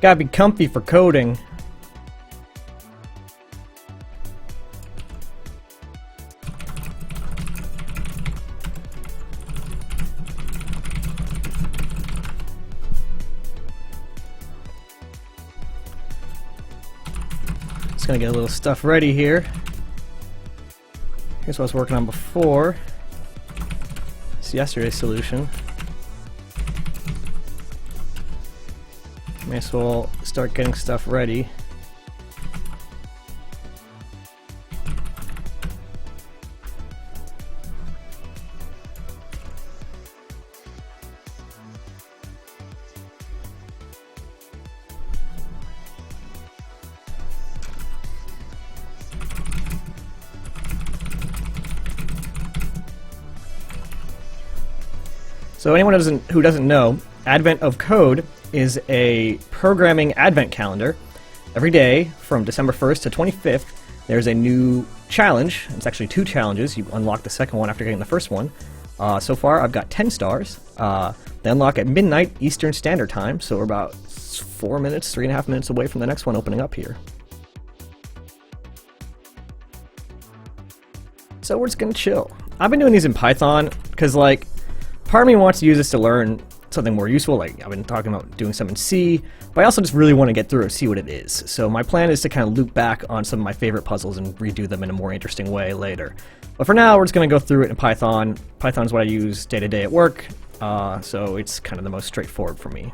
Gotta be comfy for coding. Just gonna get a little stuff ready here. Here's what I was working on before. It's yesterday's solution. May as well start getting stuff ready. So anyone who doesn't know, Advent of Code is a programming advent calendar. Every day from December 1st to 25th, there's a new challenge. It's actually 2 challenges. You unlock the second one after getting the first one. So far, I've got 10 stars. They unlock at midnight Eastern Standard Time, so we're about 4 minutes, 3.5 minutes away from the next one opening up here. So we're just gonna chill. I've been doing these in Python because, like, part of me wants to use this to learn something more useful, like I've been talking about doing some in C, but I also just really want to get through and see what it is. So my plan is to kind of loop back on some of my favorite puzzles and redo them in a more interesting way later. But for now, we're just going to go through it in Python. Python is what I use day to day at work, so it's kind of the most straightforward for me.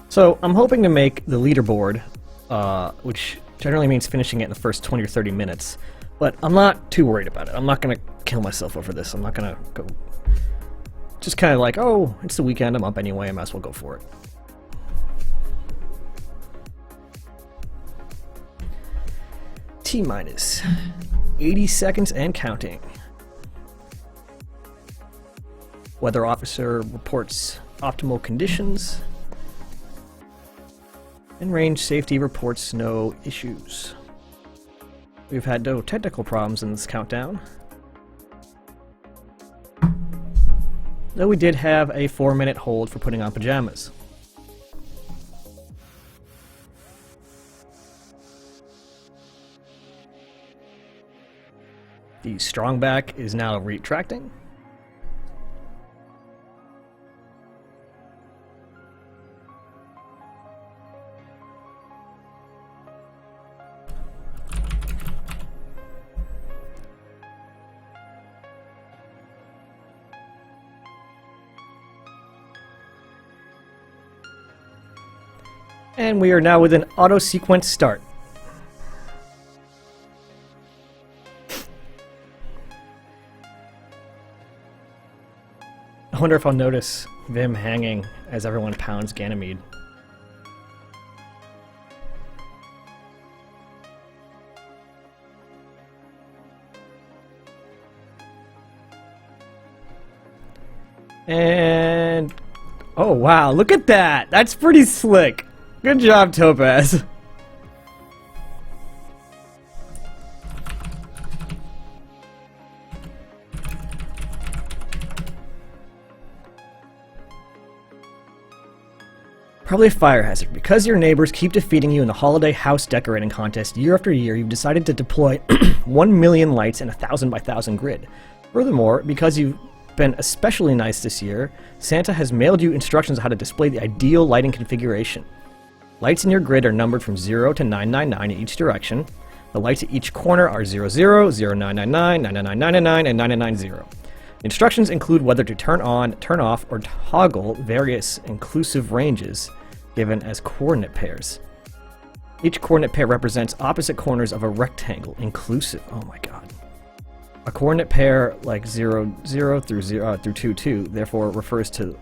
So I'm hoping to make the leaderboard, which generally means finishing it in the first 20 or 30 minutes, but I'm not too worried about it. I'm not going to kill myself over this. I'm not going to go... Just kind of like, oh, it's the weekend, I'm up anyway, I might as well go for it. T-minus 80 seconds and counting. Weather officer reports optimal conditions. And range safety reports no issues. We've had no technical problems in this countdown. Though we did have a 4-minute hold for putting on pajamas. The strong back is now retracting. And we are now with an auto sequence start. I wonder if I'll notice Vim hanging as everyone pounds Ganymede. And oh wow, look at that! That's pretty slick. Good job, Topaz. Probably a fire hazard. Because your neighbors keep defeating you in the holiday house decorating contest year after year, you've decided to deploy 1 million lights in a 1,000 by 1,000 grid. Furthermore, because you've been especially nice this year, Santa has mailed you instructions on how to display the ideal lighting configuration. Lights in your grid are numbered from 0 to 999 in each direction. The lights at each corner are 00, 0999, 999, and 990. Instructions include whether to turn on, turn off, or toggle various inclusive ranges given as coordinate pairs. Each coordinate pair represents opposite corners of a rectangle, inclusive. Oh my god. A coordinate pair like 0, 0 through 0 through 2, 2, therefore refers to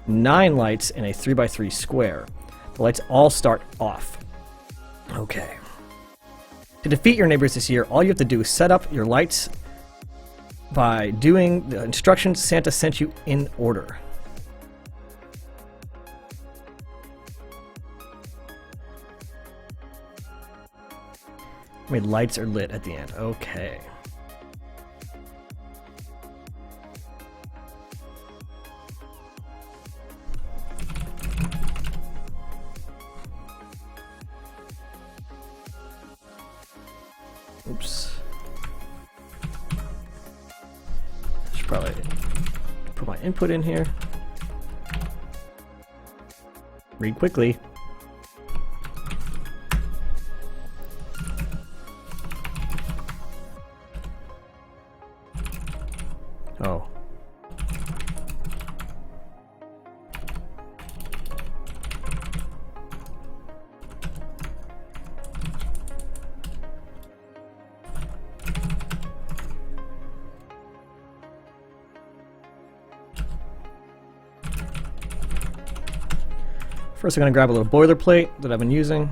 9 lights in a 3x3 square. The lights all start off. Okay. To defeat your neighbors this year, all you have to do is set up your lights by doing the instructions Santa sent you in order. I mean, lights are lit at the end. Okay. Oops. Should probably put my input in here. Read quickly. Oh. First, I'm going to grab a little boilerplate that I've been using.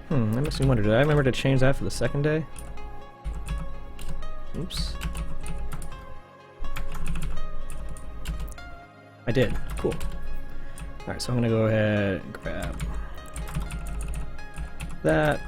That makes me wonder, did I remember to change that for the second day? Oops. I did. Cool. Alright, so I'm going to go ahead and grab that.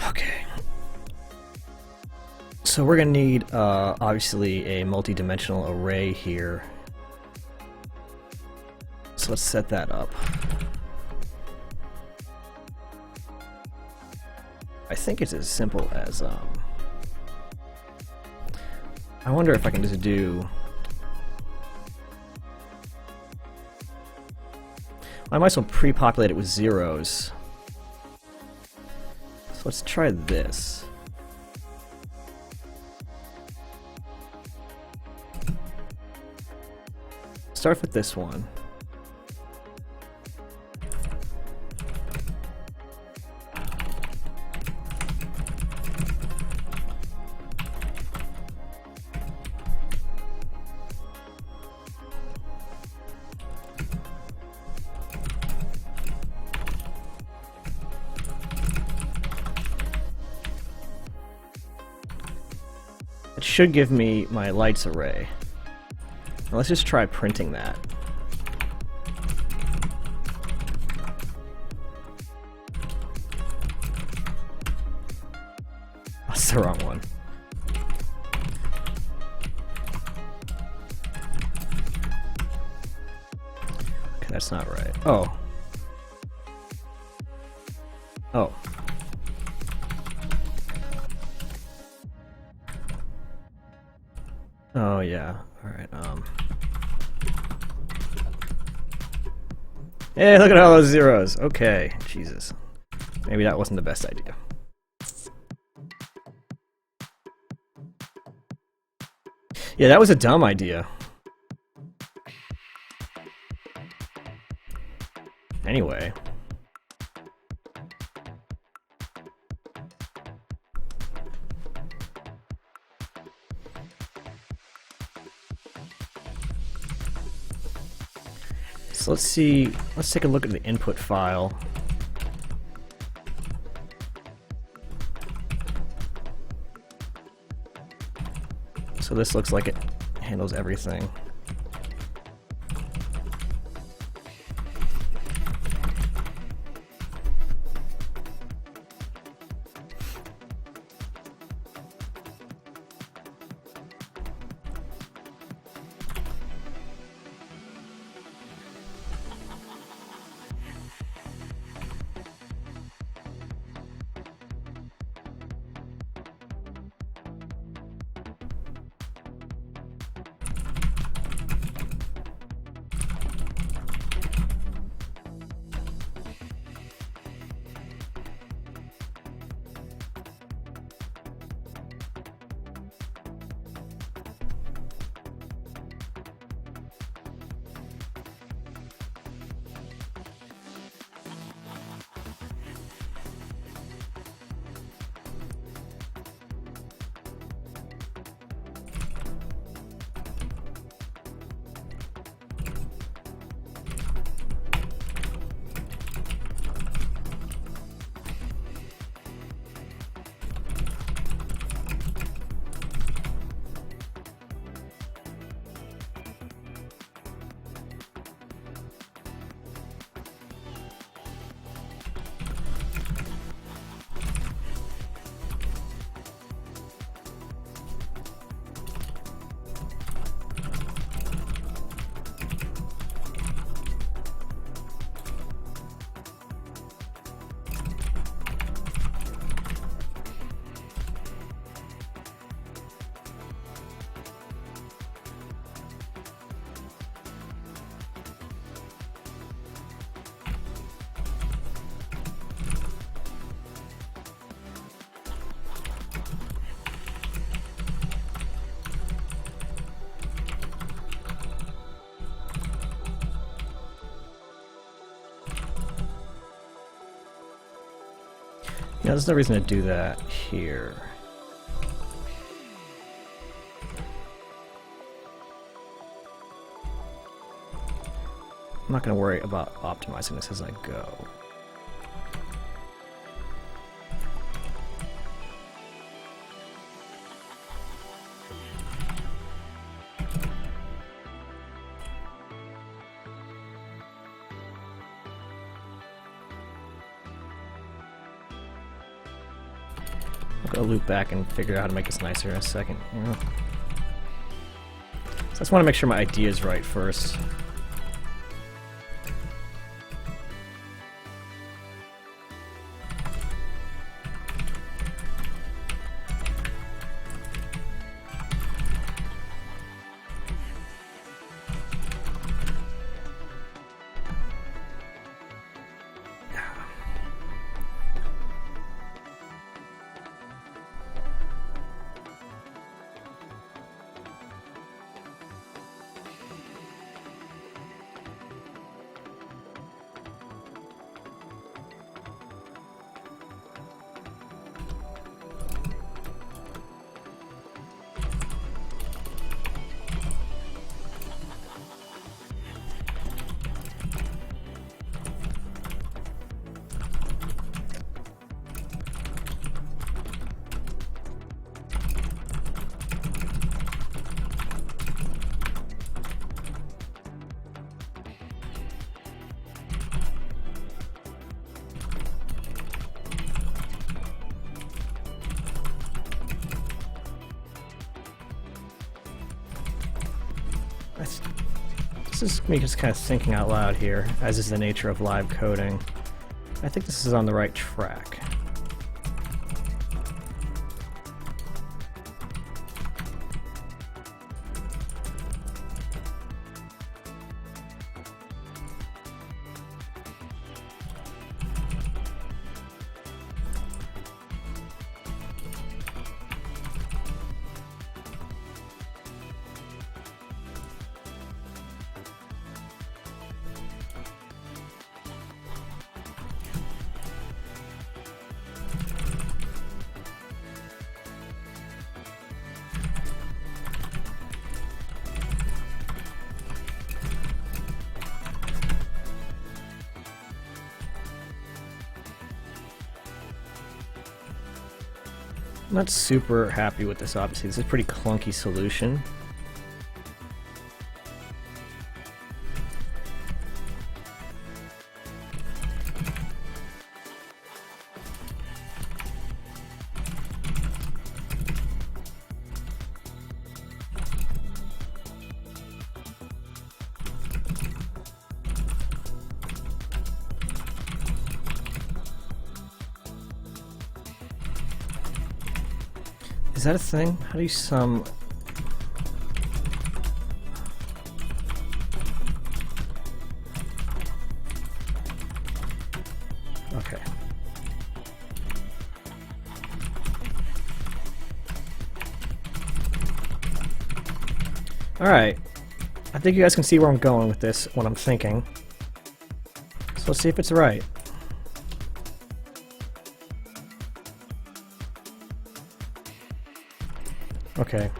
Okay. So we're going to need, obviously, a multi-dimensional array here. So let's set that up. I think it's as simple as, I wonder if I can just do... I might as well pre-populate it with zeros. So let's try this. Start with this one. It should give me my lights array. Now let's just try printing that. That's the wrong one. Okay, that's not right. Oh. Oh. Oh yeah. All right. Hey, look at all those zeros. Okay, Jesus. Maybe that wasn't the best idea. Yeah, that was a dumb idea. Anyway. So let's see, let's take a look at the input file. So this looks like it handles everything. Yeah, there's no reason to do that here. I'm not going to worry about optimizing this as I go. I'll loop back and figure out how to make this nicer in a second. Yeah. So I just want to make sure my idea is right first. This is me just kind of thinking out loud here, as is the nature of live coding. I think this is on the right track. I'm not super happy with this, obviously. This is a pretty clunky solution. Is that a thing? How do you sum? Okay. Alright. I think you guys can see where I'm going with this, what I'm thinking. So let's see if it's right. Okay.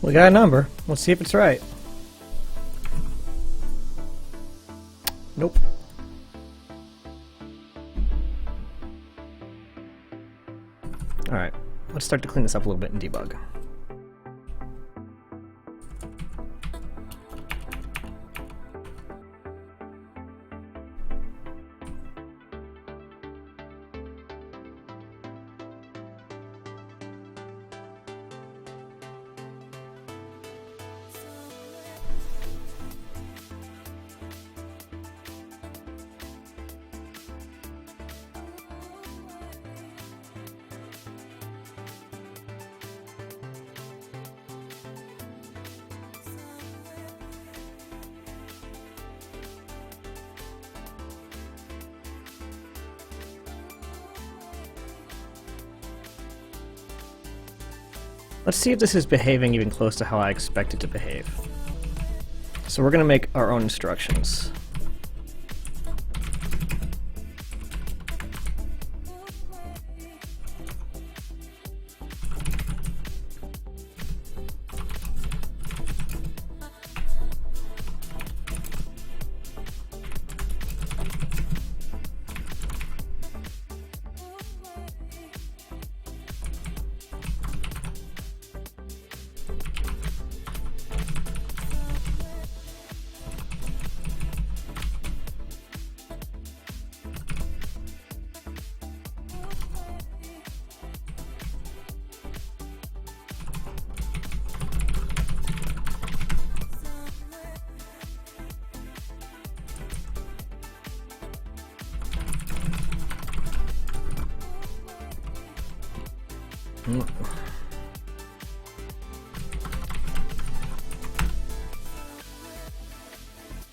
We got a number. Let's see if it's right. Nope. Alright, let's start to clean this up a little bit and debug. Let's see if this is behaving even close to how I expect it to behave. So we're going to make our own instructions.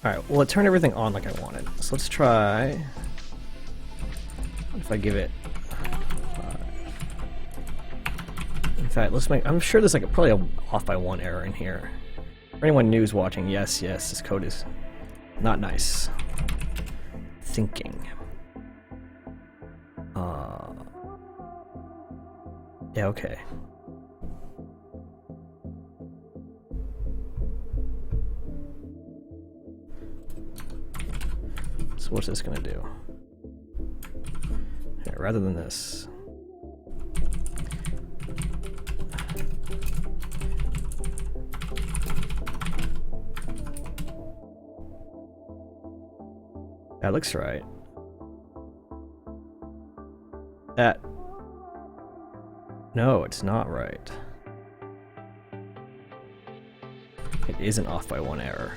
Alright, well it turned everything on like I wanted. So let's try if I give it 5. In fact, let's make, I'm sure there's like probably off by 1 error in here. For anyone new who's watching, yes, this code is not nice. Thinking. Yeah, okay. So what's this gonna do? Here, rather than this. That looks right. That... No, it's not right. It isn't off by 1 error.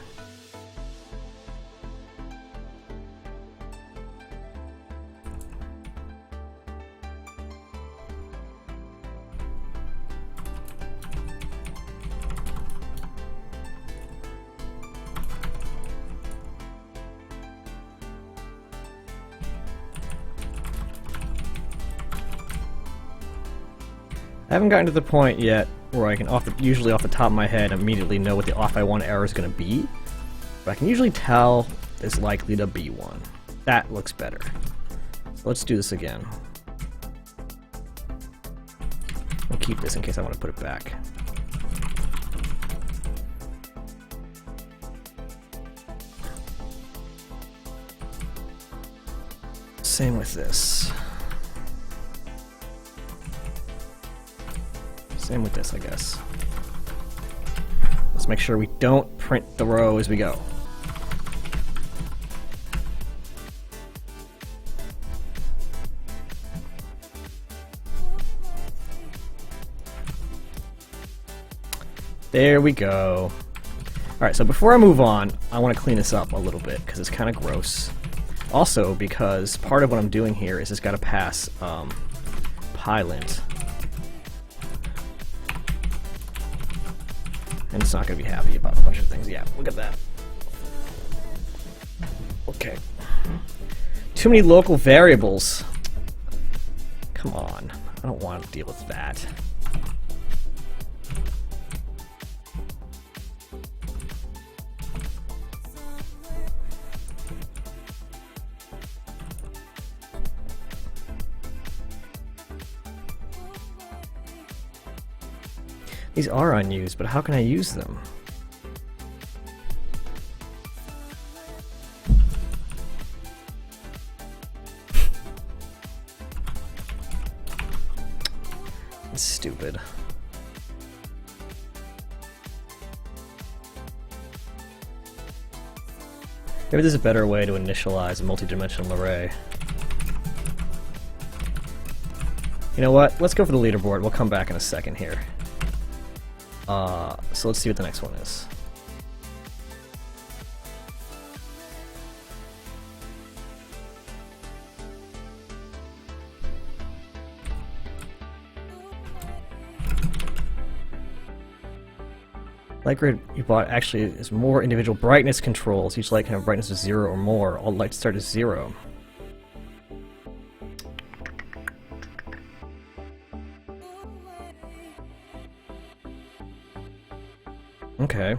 I haven't gotten to the point yet where I can usually off the top of my head immediately know what the off by 1 error is going to be, but I can usually tell it's likely to be one. That looks better. So let's do this again. I'll keep this in case I want to put it back. Same with this. Same with this, I guess. Let's make sure we don't print the row as we go. There we go. Alright, so before I move on, I want to clean this up a little bit because it's kind of gross. Also, because part of what I'm doing here is it's got to pass pylint. And it's not going to be happy about a bunch of things. Yeah, look at that. Okay. Too many local variables. Come on. I don't want to deal with that. These are unused, but how can I use them? It's stupid. Maybe there's a better way to initialize a multi-dimensional array. You know what? Let's go for the leaderboard. We'll come back in a second here. So let's see what the next one is. Light grid you bought actually is more individual brightness controls. Each light can have brightness of 0 or more. All lights start at 0. Okay.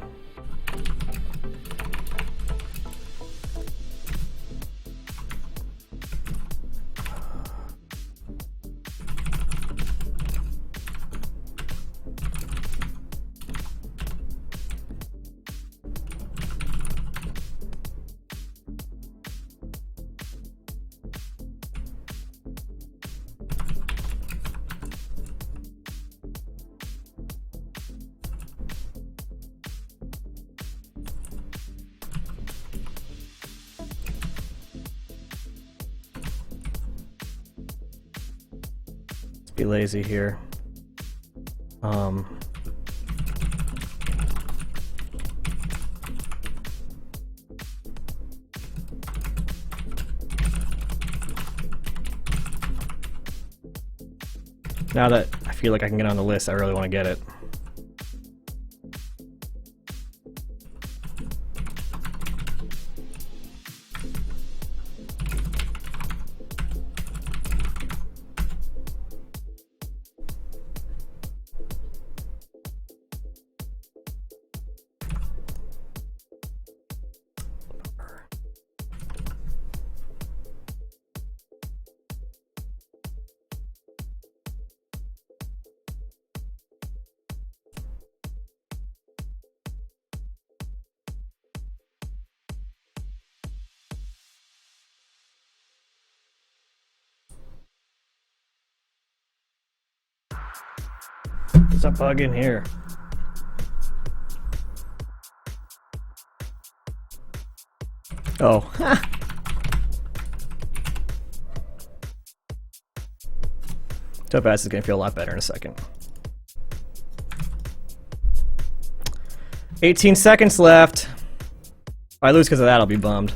Be lazy here. Now that I feel like I can get on the list, I really want to get it. There's a bug in here. Oh. Topaz is gonna feel a lot better in a second. 18 seconds left. If I lose because of that, I'll be bummed.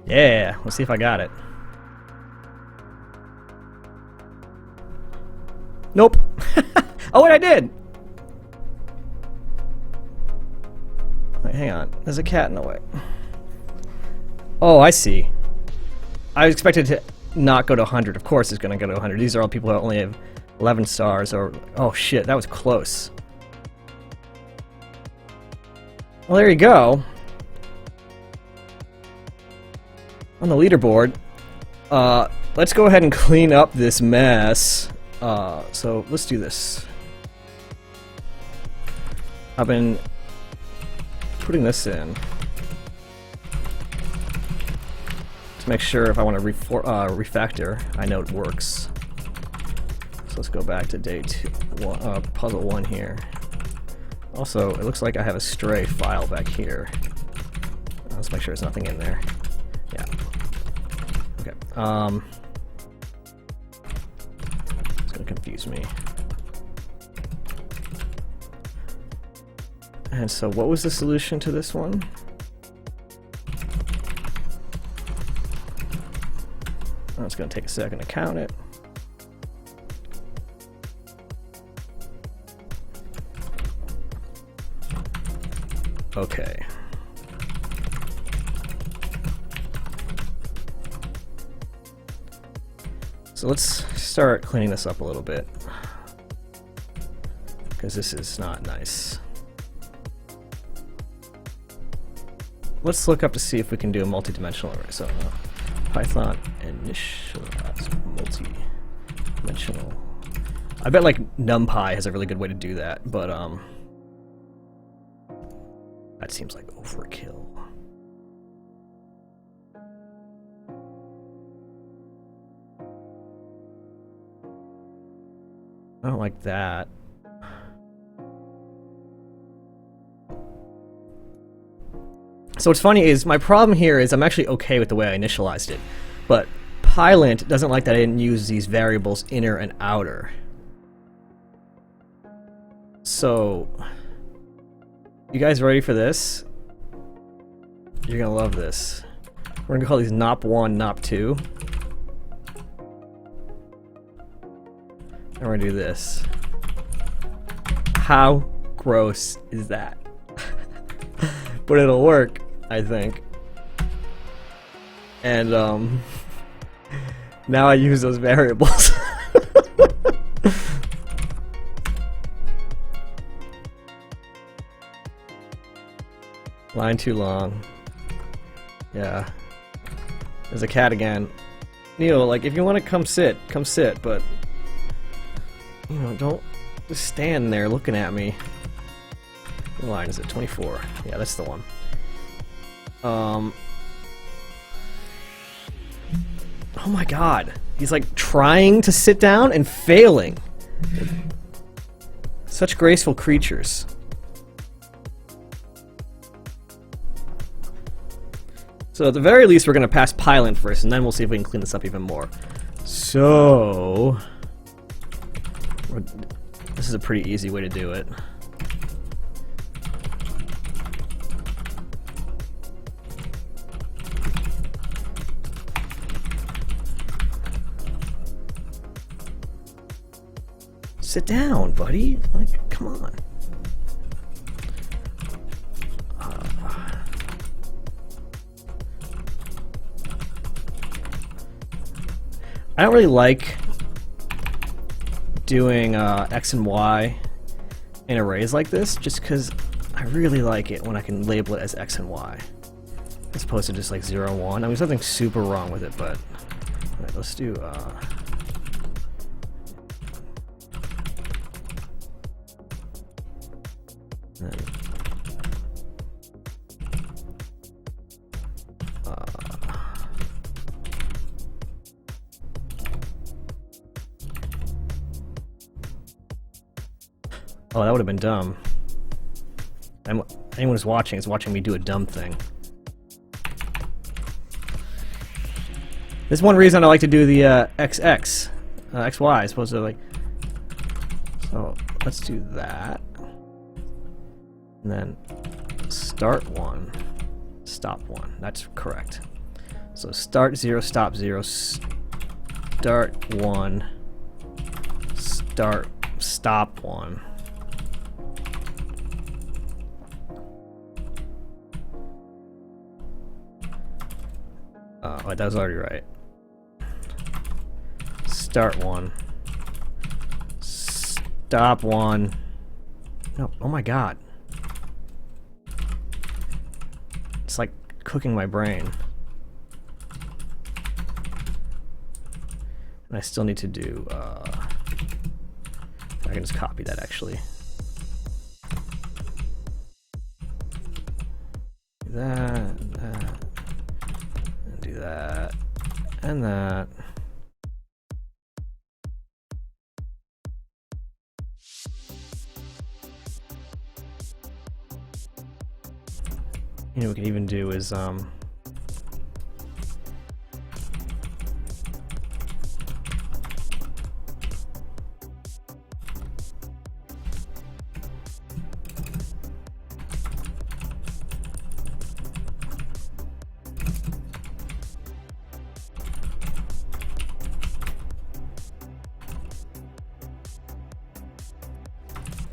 Yeah, let's see if I got it. Nope. Oh, wait, I did! Wait, hang on. There's a cat in the way. Oh, I see. I expected to not go to 100. Of course it's going to go to 100. These are all people who only have 11 stars or... Oh, shit, that was close. Well, there you go. On the leaderboard, let's go ahead and clean up this mess. So let's do this. I've been putting this in to make sure if I want to refactor, I know it works. So let's go back to day 2, puzzle 1 here. Also, it looks like I have a stray file back here. Let's make sure there's nothing in there. Yeah. Okay. It's gonna confuse me. And so, what was the solution to this one? Oh, it's gonna take a second to count it. Okay. So let's start cleaning this up a little bit, because this is not nice. Let's look up to see if we can do a multi-dimensional array. So Python initialize multi-dimensional. I bet like NumPy has a really good way to do that, but that seems like overkill. I don't like that. So what's funny is my problem here is I'm actually okay with the way I initialized it, but Pylint doesn't like that I didn't use these variables inner and outer. So, you guys ready for this? You're gonna love this. We're gonna call these nop1, nop2. And we're gonna do this. How gross is that? But it'll work, I think. And now I use those variables. Line too long. Yeah. There's a cat again. Neil, like, if you want to come sit, but you know, don't just stand there looking at me. What line is it? 24. Yeah, that's the one. Oh my god. He's like trying to sit down and failing. Such graceful creatures. So at the very least we're going to pass Pylint first, and then we'll see if we can clean this up even more. So... this is a pretty easy way to do it. Sit down, buddy. Like, come on. I don't really like doing X and Y in arrays like this, just because I really like it when I can label it as X and Y, as opposed to just like 0, 1. I mean, there's nothing super wrong with it, but Alright, let's do then, oh, that would have been dumb. Anyone who's watching is watching me do a dumb thing. There's one reason I like to do the XX, XY, supposedly. So let's do that. And then start 1, stop 1. That's correct. So start 0, stop 0, start 1, stop 1. Oh, that was already right. Start 1. Stop 1. No, oh my god. It's like cooking my brain. And I still need to do, I can just copy that actually. That, and do that, and that. You know, what we can even do is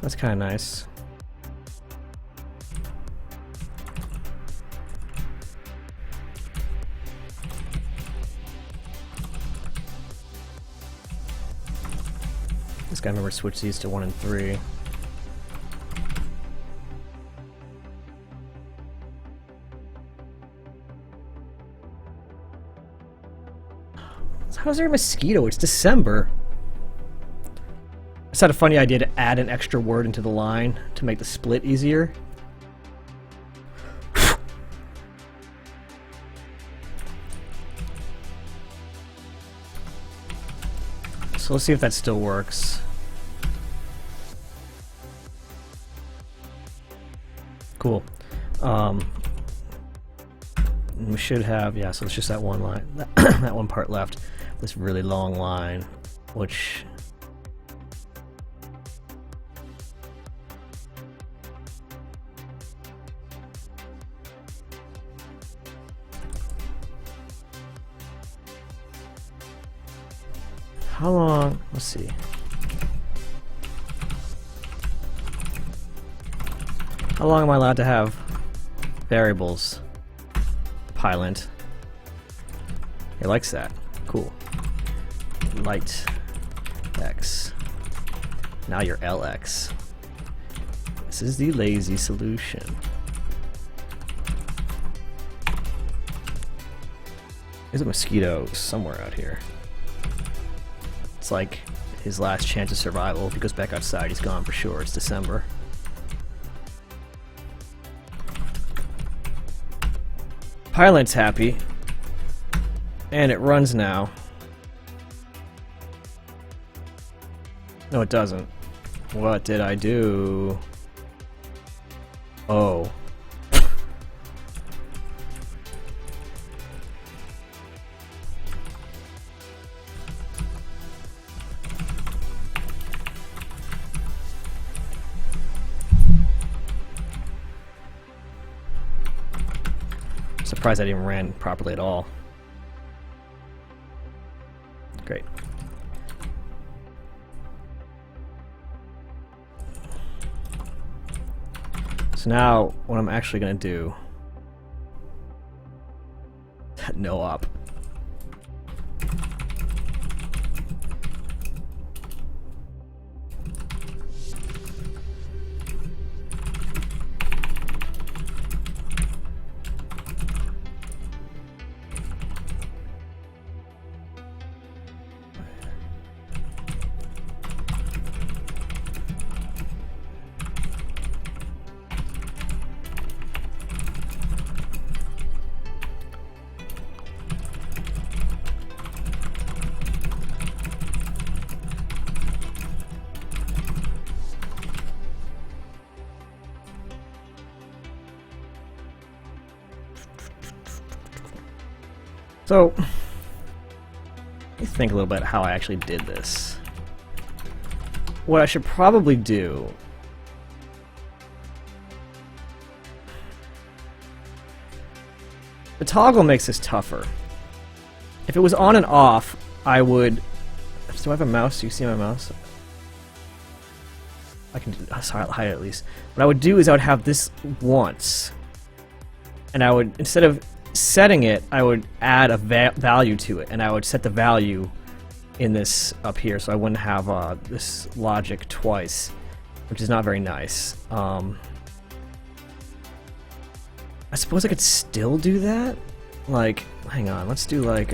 that's kind of nice. This guy, remember, switch these to 1 and 3. How's there a mosquito? It's December. I just had a funny idea to add an extra word into the line to make the split easier. So let's see if that still works. Cool. We should have, yeah, so it's just that one line, that one part left. This really long line, which how long, let's see. How long am I allowed to have variables? Pylint. He likes that. Cool. Light X. Now you're LX. This is the lazy solution. There's a mosquito somewhere out here. It's like his last chance of survival. If he goes back outside, he's gone for sure. It's December. Pylint's happy. And it runs now. No, it doesn't. What did I do? Oh. Surprised I didn't ran properly at all. Great. So now, what I'm actually going to do... no op. So, let me think a little bit how I actually did this. What I should probably do... The toggle makes this tougher. If it was on and off, I would... Do I have a mouse? Do you see my mouse? I can do... Sorry, I'll hide it at least. What I would do is I would have this once. And I would, instead of setting it, I would add a value to it. And I would set the value in this up here, so I wouldn't have this logic twice, which is not very nice. I suppose I could still do that? Like, hang on, let's do like,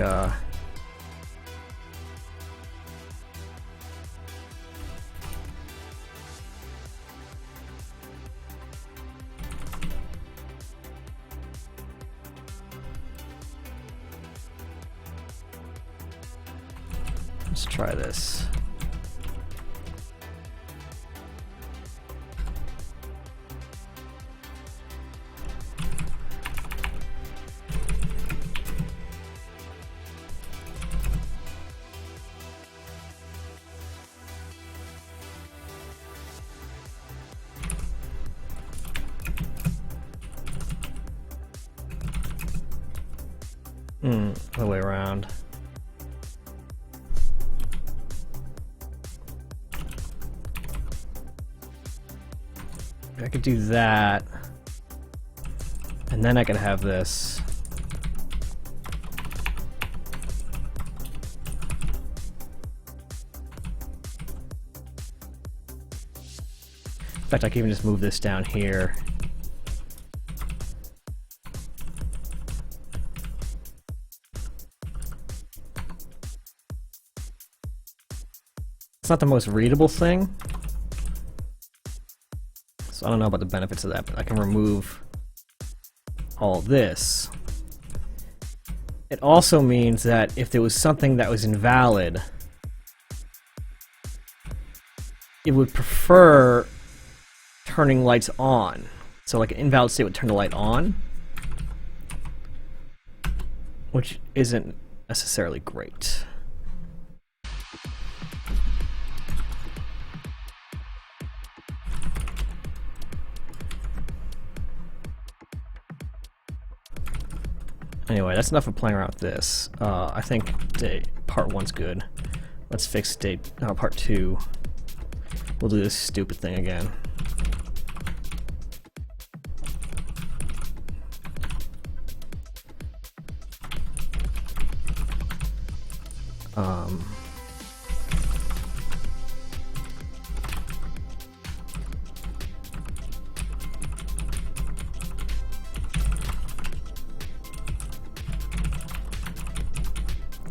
let's try this. Other way around. I could do that, and then I could have this. In fact, I can even just move this down here. It's not the most readable thing. I don't know about the benefits of that, but I can remove all this. It also means that if there was something that was invalid, it would prefer turning lights on. So like an invalid state would turn the light on, which isn't necessarily great. Anyway, that's enough of playing around with this. I think part 1's good. Let's fix part 2. We'll do this stupid thing again.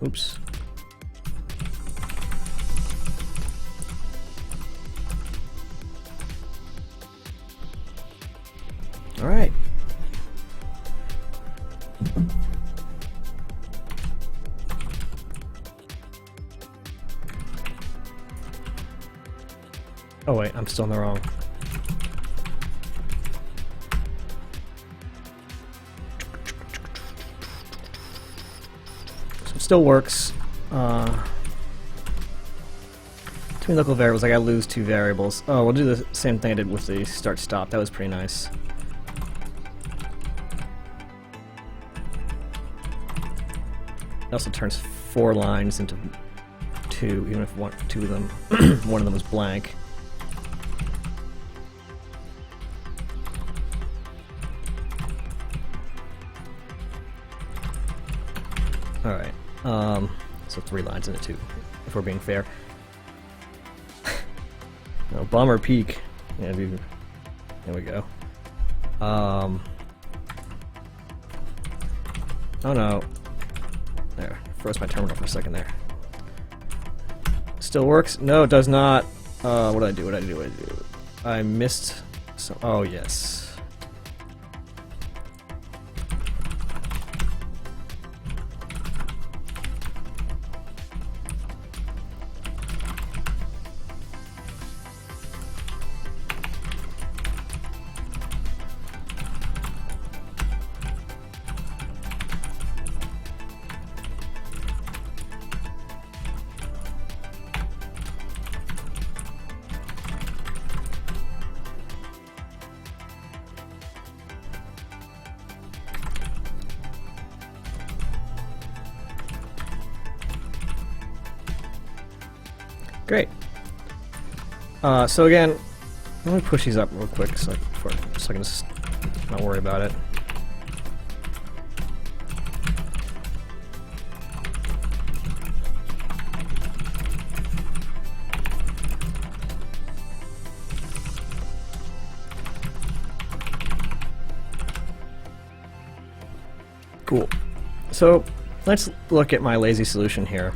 Oops. All right. Oh wait, I'm still in the wrong. Still works. Between local variables, I gotta lose 2 variables. Oh, we'll do the same thing I did with the start-stop. That was pretty nice. It also turns 4 lines into 2, even if 2 of them, one of them was blank. All right. So 3 lines into 2, if we're being fair. No, bummer peak. Yeah, dude. There we go. Oh no. There. Froze my terminal for a second there. Still works? No, it does not. What did I do? What did I do? What did I do? I missed some. Oh, yes. Great. So again, let me push these up real quick so I can just not worry about it. Cool. So let's look at my lazy solution here.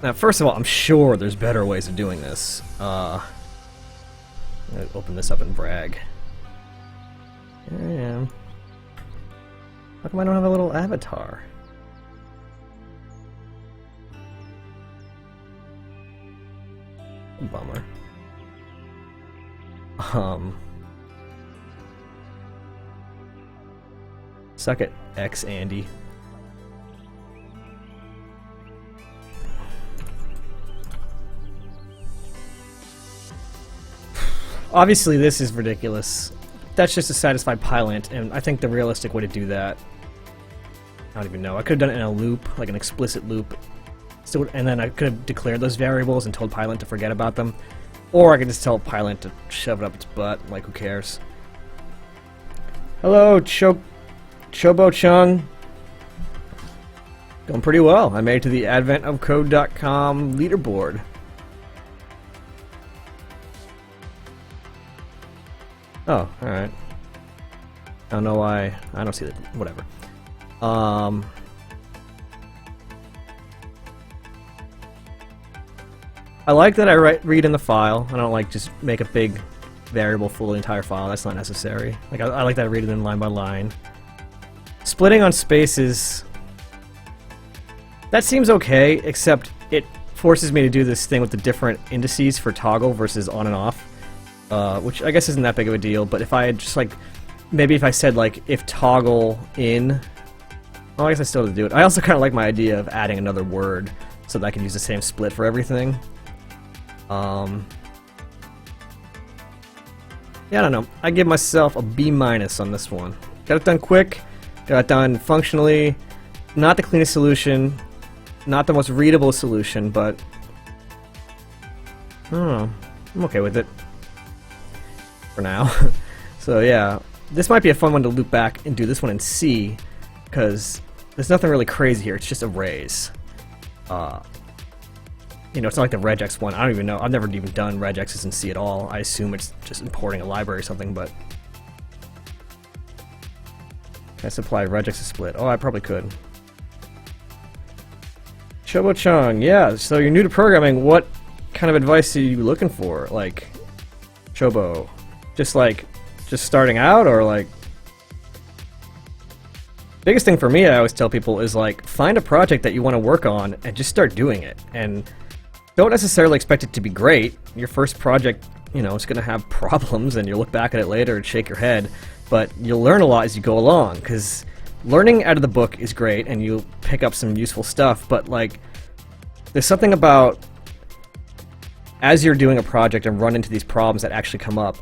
Now, first of all, I'm sure there's better ways of doing this. I'm gonna open this up and brag. Here I am. How come I don't have a little avatar? Bummer. Suck it, X Andy. Obviously, this is ridiculous. That's just to satisfy Pylint, and I think the realistic way to do that... I don't even know. I could have done it in a loop, like an explicit loop. So, and then I could have declared those variables and told Pylint to forget about them. Or I could just tell Pylint to shove it up its butt, like who cares. Hello, Chobo Chung. Going pretty well. I made it to the adventofcode.com leaderboard. Oh, alright. I don't know why. I don't see that. Whatever. I like that I read in the file. I don't like just make a big variable full of the entire file. That's not necessary. Like I like that I read it in line by line. Splitting on spaces. That seems okay, except it forces me to do this thing with the different indices for toggle versus on and off. Which I guess isn't that big of a deal, but if I had just like, maybe if I said like, if toggle in, well I guess I still have to do it. I also kind of like my idea of adding another word so that I can use the same split for everything. Yeah, I don't know. I give myself a B- on this one. Got it done quick, got it done functionally, not the cleanest solution, not the most readable solution, but I don't know. I'm okay with it. For now. So yeah, this might be a fun one to loop back and do this one in C, because there's nothing really crazy here, it's just arrays. You know, it's not like the regex one. I don't even know. I've never even done regexes in C at all. I assume it's just importing a library or something, but... Can I supply regex to split? Oh, I probably could. Chobo Chung, yeah, so you're new to programming. What kind of advice are you looking for? Like, Chobo, just starting out, or like... Biggest thing for me, I always tell people, is like, find a project that you want to work on and just start doing it. And don't necessarily expect it to be great. Your first project, you know, it's going to have problems, and you'll look back at it later and shake your head. But you'll learn a lot as you go along, because learning out of the book is great, and you'll pick up some useful stuff, but like, there's something about as you're doing a project and run into these problems that actually come up,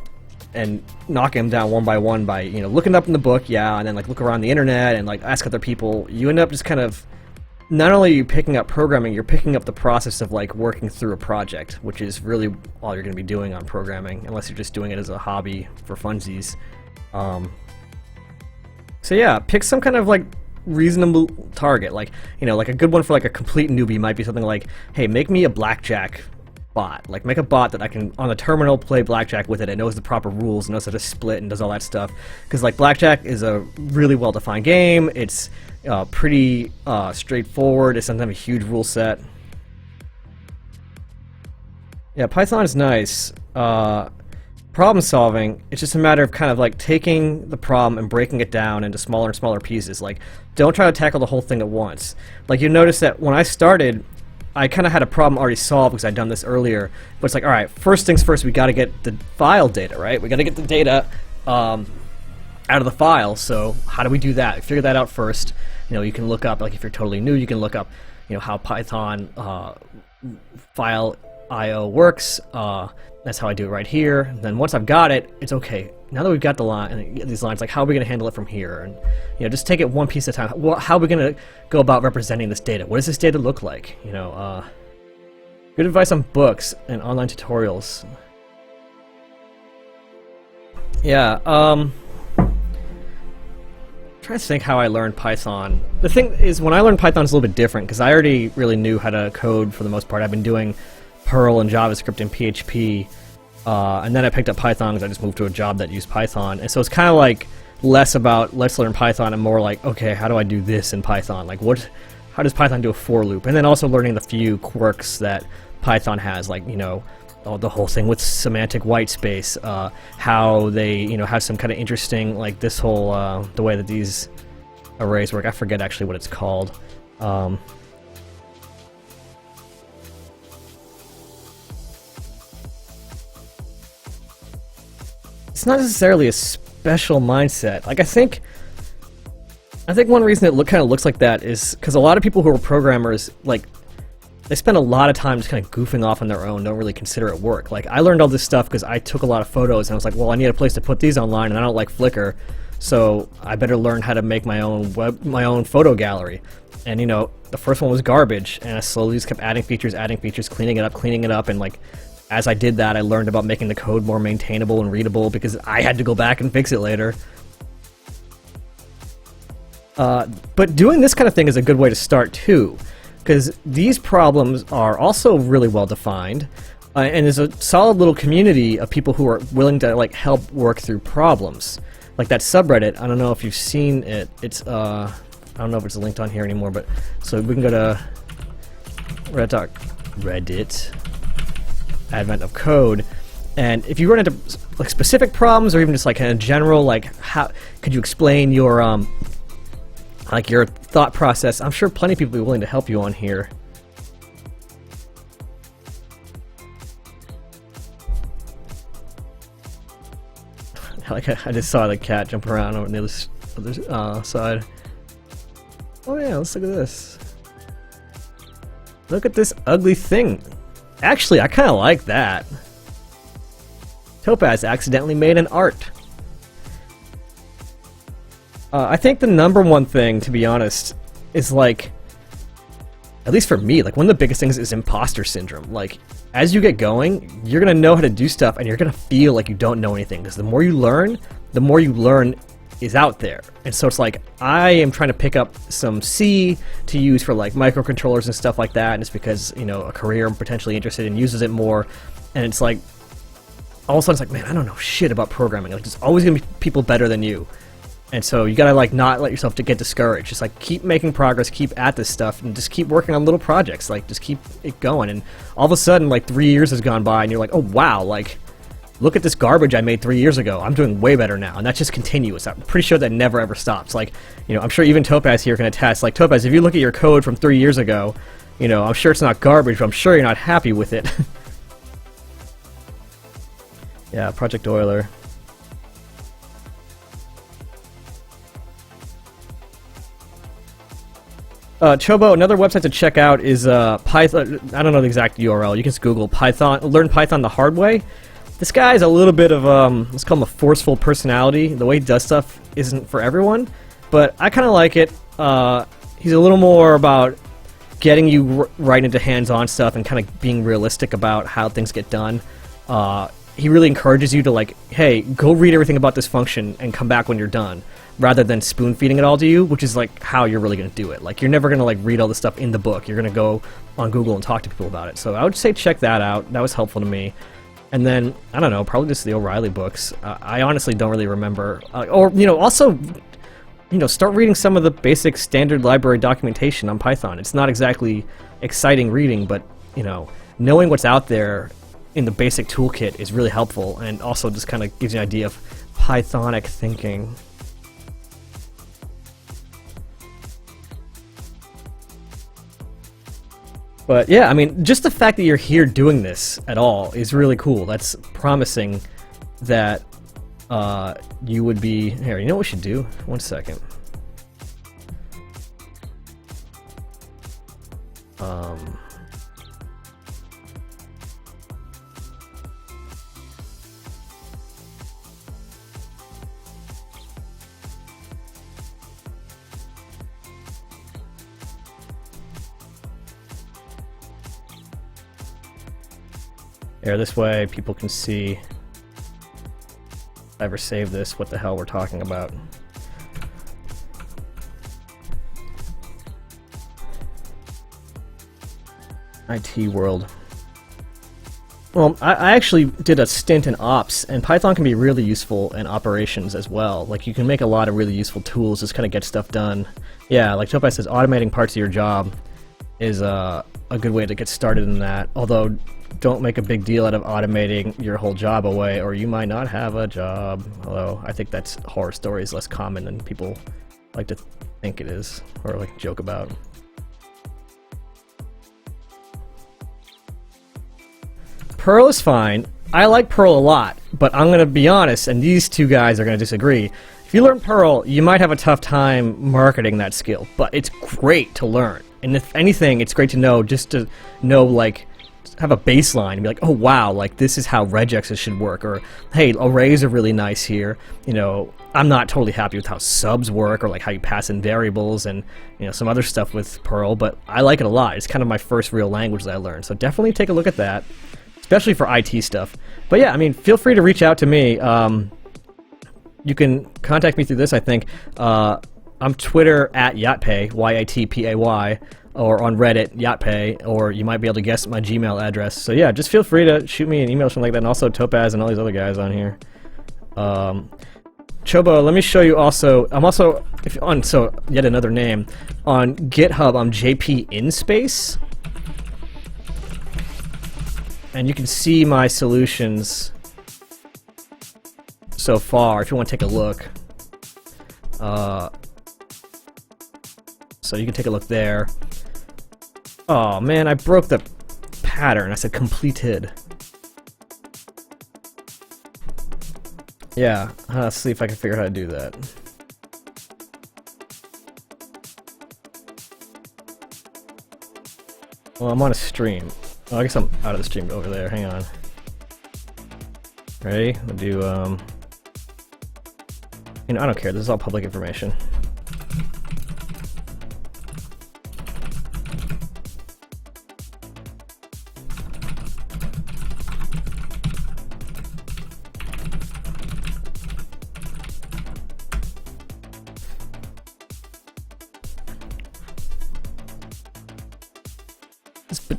and knocking them down one by one by, you know, looking up in the book, yeah, and then like look around the internet and like ask other people, you end up just kind of, not only are you picking up programming, you're picking up the process of like working through a project, which is really all you're going to be doing on programming, unless you're just doing it as a hobby for funsies. So yeah, pick some kind of like reasonable target, like, you know, like a good one for like a complete newbie might be something like, hey, make me a blackjack bot. Like, make a bot that I can, on the terminal, play blackjack with it. It knows the proper rules, knows how to split, and does all that stuff. Because, like, blackjack is a really well-defined game. It's pretty straightforward. It doesn't have a huge rule set. Yeah, Python is nice. Problem solving, it's just a matter of kind of like taking the problem and breaking it down into smaller and smaller pieces. Like, don't try to tackle the whole thing at once. Like, you notice that when I started, I kind of had a problem already solved because I'd done this earlier. But it's like, all right, first things first, we got to get the file data, right? We got to get the data out of the file. So how do we do that? Figure that out first. You know, you can look up, like if you're totally new, you can look up, you know, how Python file IO works. That's how I do it right here. And then once I've got it, it's okay. Now that we've got the line, these lines, like how are we going to handle it from here? And just take it one piece at a time. Well, how are we going to go about representing this data? What does this data look like? Good advice on books and online tutorials. Yeah. Trying to think how I learned Python. The thing is, when I learned Python, it's a little bit different because I already really knew how to code for the most part. I've been doing Perl and JavaScript and PHP, and then I picked up Python because I just moved to a job that used Python. And so it's kind of like less about let's learn Python and more like, okay, how do I do this in Python? Like how does Python do a for loop? And then also learning the few quirks that Python has, like the whole thing with semantic white space, how they have some kind of interesting, like this whole the way that these arrays work. I forget actually what it's called. It's not necessarily a special mindset. Like I think one reason it kind of looks like that is because a lot of people who are programmers, like, they spend a lot of time just kind of goofing off on their own, don't really consider it work. Like, I learned all this stuff because I took a lot of photos, and I was like, well, I need a place to put these online, and I don't like Flickr, so I better learn how to make my own my own photo gallery. And, the first one was garbage, and I slowly just kept adding features, cleaning it up, and, like, as I did that, I learned about making the code more maintainable and readable because I had to go back and fix it later. But doing this kind of thing is a good way to start, too. Because these problems are also really well defined, and there's a solid little community of people who are willing to help work through problems. Like that subreddit, I don't know if you've seen it. It's I don't know if it's linked on here anymore, but so we can go to Reddit, Advent of Code, and if you run into specific problems or even just kind of general, how could you explain your your thought process, I'm sure plenty of people will be willing to help you on here. I just saw the cat jump around over on the other side. Oh yeah, let's look at this. Look at this ugly thing. Actually, I kind of like that. Topaz accidentally made an art. I think the number one thing, to be honest, is at least for me, one of the biggest things is imposter syndrome. As you get going, you're gonna know how to do stuff, and you're gonna feel like you don't know anything, because the more you learn is out there. And so it's I am trying to pick up some C to use for microcontrollers and stuff like that, and it's because, a career I'm potentially interested in uses it more, and it's all of a sudden it's man, I don't know shit about programming. There's always gonna be people better than you. And so you gotta not let yourself to get discouraged. Just keep making progress, keep at this stuff, and just keep working on little projects. Just keep it going. And all of a sudden, 3 years has gone by, and you're oh wow, look at this garbage I made 3 years ago. I'm doing way better now, and that's just continuous. I'm pretty sure that never ever stops. I'm sure even Topaz here can attest. Topaz, if you look at your code from 3 years ago, I'm sure it's not garbage, but I'm sure you're not happy with it. Yeah, Project Euler. Chobo, another website to check out is Python. I don't know the exact URL. You can just Google Python. Learn Python the hard way. This guy is a little bit of let's call him a forceful personality. The way he does stuff isn't for everyone, but I kind of like it. He's a little more about getting you right into hands-on stuff and kind of being realistic about how things get done. He really encourages you to hey, go read everything about this function and come back when you're done, rather than spoon-feeding it all to you, which is how you're really going to do it. You're never going to read all this stuff in the book. You're going to go on Google and talk to people about it. So I would say check that out. That was helpful to me. And then, I don't know, probably just the O'Reilly books. I honestly don't really remember. Also, start reading some of the basic standard library documentation on Python. It's not exactly exciting reading, but, knowing what's out there in the basic toolkit is really helpful, and also just kind of gives you an idea of Pythonic thinking. But yeah, I mean, just the fact that you're here doing this at all is really cool. That's promising that you would be... Here, you know what we should do? One second. There, this way people can see if I ever save this, what the hell we're talking about. IT world. Well, I actually did a stint in ops, and Python can be really useful in operations as well. Like, you can make a lot of really useful tools, just kind of get stuff done. Yeah, like Topaz says, automating parts of your job is a good way to get started in that. Although, don't make a big deal out of automating your whole job away, or you might not have a job. Although, I think that's horror stories less common than people like to think it is, or like joke about. Perl is fine. I like Perl a lot, but I'm going to be honest, and these two guys are going to disagree. If you learn Perl, you might have a tough time marketing that skill, but it's great to learn. And if anything, it's great to know, just to know, like, have a baseline and be like, oh wow, like this is how regexes should work, or hey, arrays are really nice here. You know, I'm not totally happy with how subs work, or like how you pass in variables and, you know, some other stuff with Perl, but I like it a lot. It's kind of my first real language that I learned, so definitely take a look at that. Especially for IT stuff. But yeah, I mean, feel free to reach out to me. You can contact me through this, I think. I'm Twitter at Yatpay, YATPAY, or on Reddit, Yatpay, or you might be able to guess my Gmail address. So yeah, just feel free to shoot me an email or something like that, and also Topaz and all these other guys on here. Chobo, let me show you also, I'm also, if on, so yet another name, on GitHub, I'm JP InSpace. And you can see my solutions so far, if you want to take a look. So you can take a look there. Oh man, I broke the pattern. I said completed. Yeah, let's see if I can figure out how to do that. Well, I'm on a stream. Oh, I guess I'm out of the stream over there. Hang on. Ready? We'll do, you know, I don't care. This is all public information.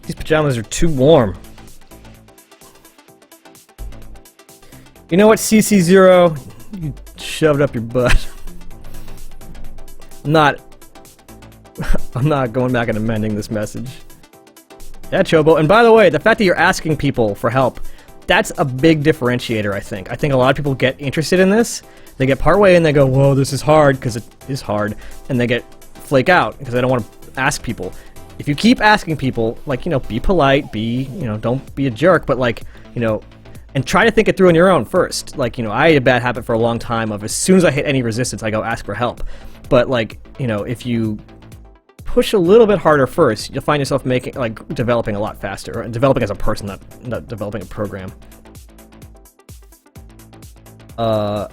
These pajamas are too warm. You know what, CC0? You shoved up your butt. I'm not going back and amending this message. Yeah, Chobo. And by the way, the fact that you're asking people for help, that's a big differentiator, I think. I think a lot of people get interested in this. They get partway and they go, whoa, this is hard, because it is hard. And they flake out, because they don't want to ask people. If you keep asking people, like, you know, be polite, don't be a jerk, but like, you know, and try to think it through on your own first. Like, you know, I had a bad habit for a long time of as soon as I hit any resistance, I go ask for help. But like, you know, if you push a little bit harder first, you'll find yourself developing a lot faster, and developing as a person, not developing a program. So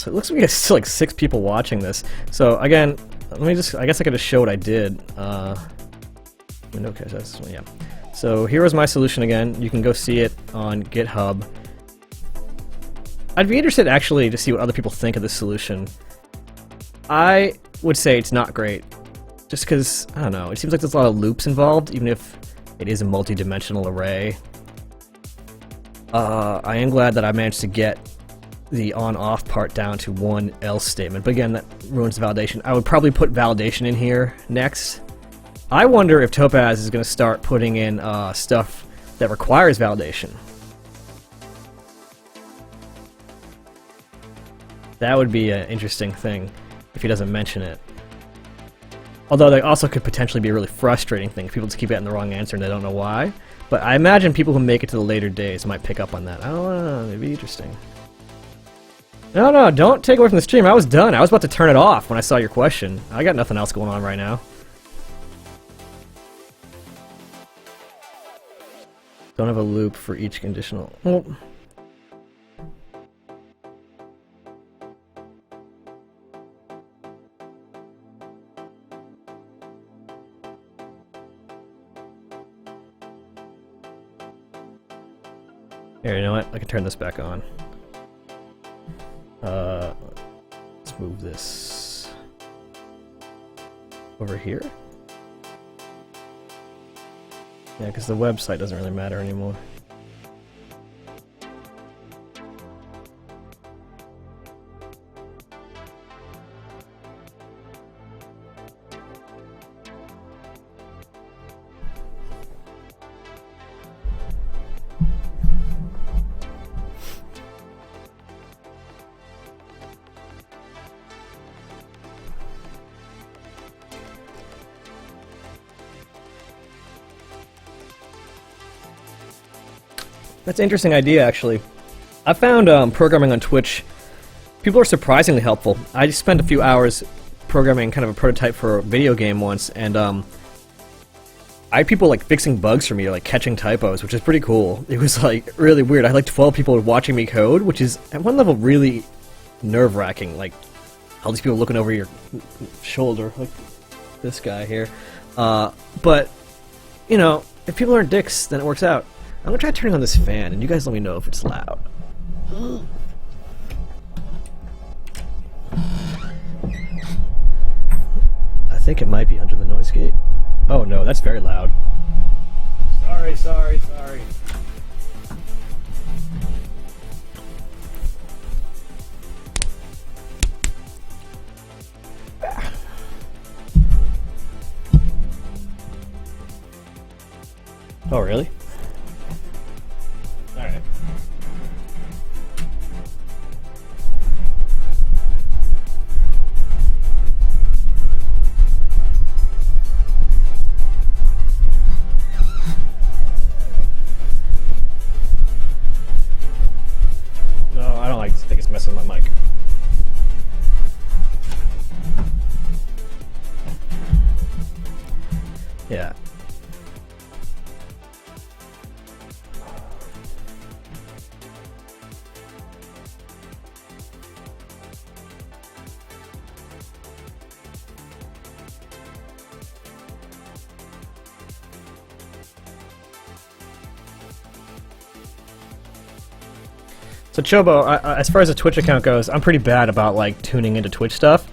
it looks like we have still like 6 people watching this. So again, I guess I could just show what I did. Okay, yeah. So here was my solution again. You can go see it on GitHub. I'd be interested actually to see what other people think of this solution. I would say it's not great, just because, I don't know, it seems like there's a lot of loops involved, even if it is a multi-dimensional array. I am glad that I managed to get the on-off part down to one else statement, but again, that ruins the validation. I would probably put validation in here next. I wonder if Topaz is going to start putting in stuff that requires validation. That would be an interesting thing if he doesn't mention it. Although that also could potentially be a really frustrating thing if people just keep getting the wrong answer and they don't know why. But I imagine people who make it to the later days might pick up on that. I don't know, it'd be interesting. No, don't take away from the stream. I was done. I was about to turn it off when I saw your question. I got nothing else going on right now. Don't have a loop for each conditional. Well, Here, you know what? I can turn this back on. Let's move this over here. Yeah, because the website doesn't really matter anymore. That's an interesting idea, actually. I found programming on Twitch, people are surprisingly helpful. I just spent a few hours programming kind of a prototype for a video game once, and I had people like fixing bugs for me, like catching typos, which is pretty cool. It was like really weird. I had like 12 people watching me code, which is at one level really nerve-wracking. Like all these people looking over your shoulder, like this guy here. But you know, if people aren't dicks, then it works out. I'm gonna try turning on this fan, and you guys let me know if it's loud. I think it might be under the noise gate. Oh no, that's very loud. Sorry. Oh really? Alright. No, I don't like to think it's messing with my mic. Yeah. So Chobo, as far as a Twitch account goes, I'm pretty bad about like tuning into Twitch stuff.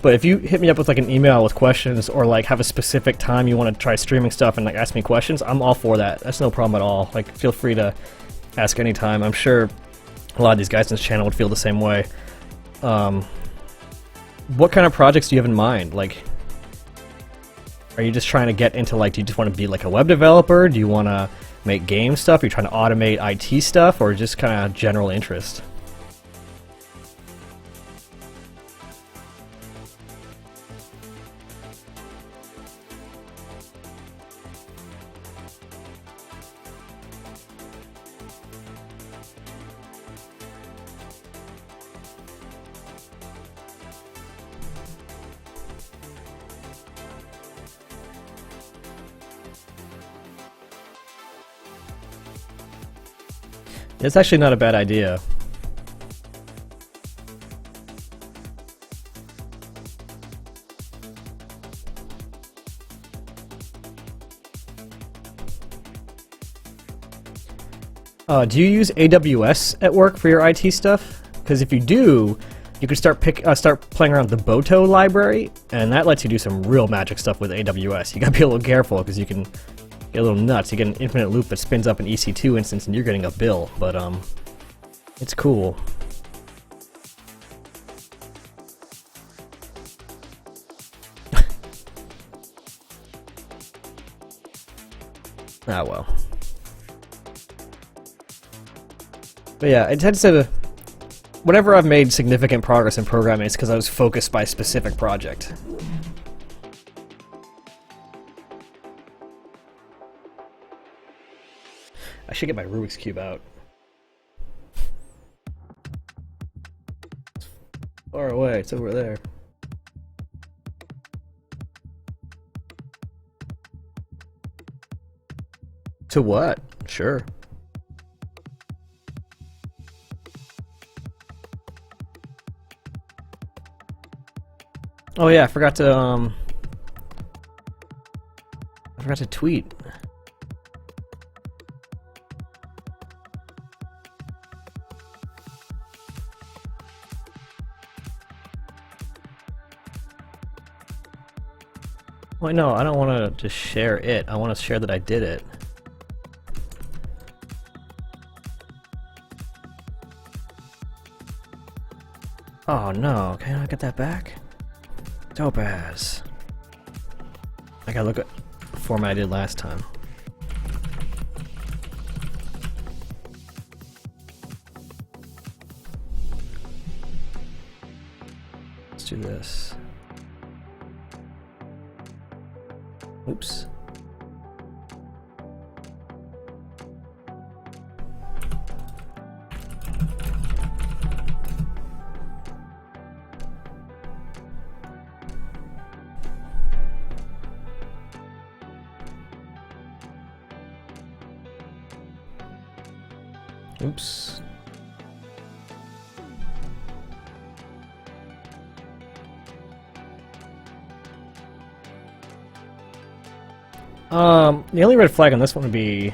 But if you hit me up with like an email with questions, or like have a specific time you want to try streaming stuff and like ask me questions, I'm all for that. That's no problem at all. Like feel free to ask anytime. I'm sure a lot of these guys in this channel would feel the same way. What kind of projects do you have in mind? Like, are you just trying to get into like, do you just want to be like a web developer? Do you want to make game stuff? Are you trying to automate IT stuff, or just kind of general interest? It's actually not a bad idea. Do you use AWS at work for your IT stuff? Because if you do, you could start playing around with the Boto library, and that lets you do some real magic stuff with AWS. You gotta be a little careful because you can get a little nuts. You get an infinite loop that spins up an EC2 instance, and you're getting a bill. But it's cool. Ah well. But yeah, it tends to... Whenever I've made significant progress in programming, it's because I was focused by a specific project. I should get my Rubik's Cube out. It's far away, it's over there. To what? Sure. Oh yeah, I forgot to tweet. Wait, no, I don't want to just share it. I want to share that I did it. Oh no, can I get that back? Topaz. I gotta look at the format I did last time. Let's do this. Oops. Oops. The only red flag on this one would be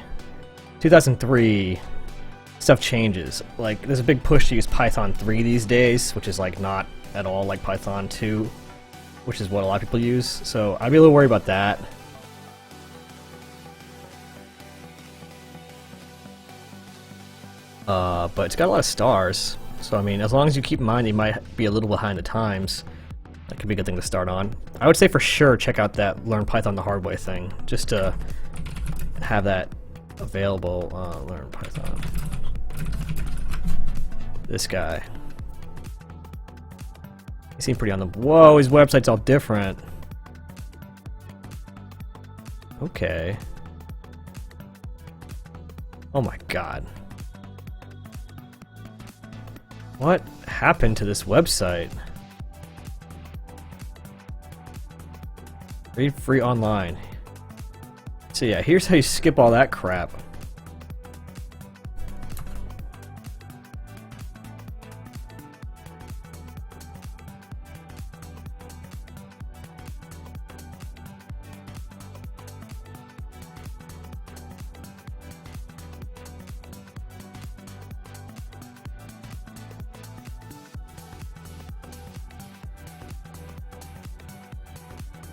2003 stuff changes. Like, there's a big push to use Python 3 these days, which is like not at all like Python 2, which is what a lot of people use. So I'd be a little worried about that. But it's got a lot of stars, so I mean, as long as you keep in mind you might be a little behind the times, that could be a good thing to start on. I would say for sure check out that Learn Python the Hard Way thing, just to have that available. Learn Python. This guy. He seemed pretty on the... Whoa, his website's all different. Okay. Oh my god. What happened to this website? Read free online. So yeah, here's how you skip all that crap.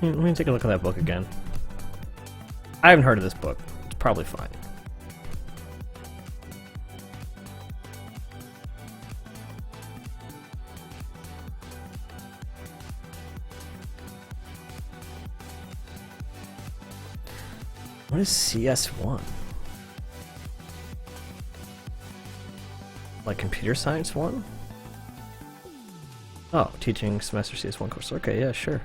Let me take a look at that book again. I haven't heard of this book. It's probably fine. What is CS1? Like computer science 1? Oh, teaching semester CS1 course. Okay, yeah, sure.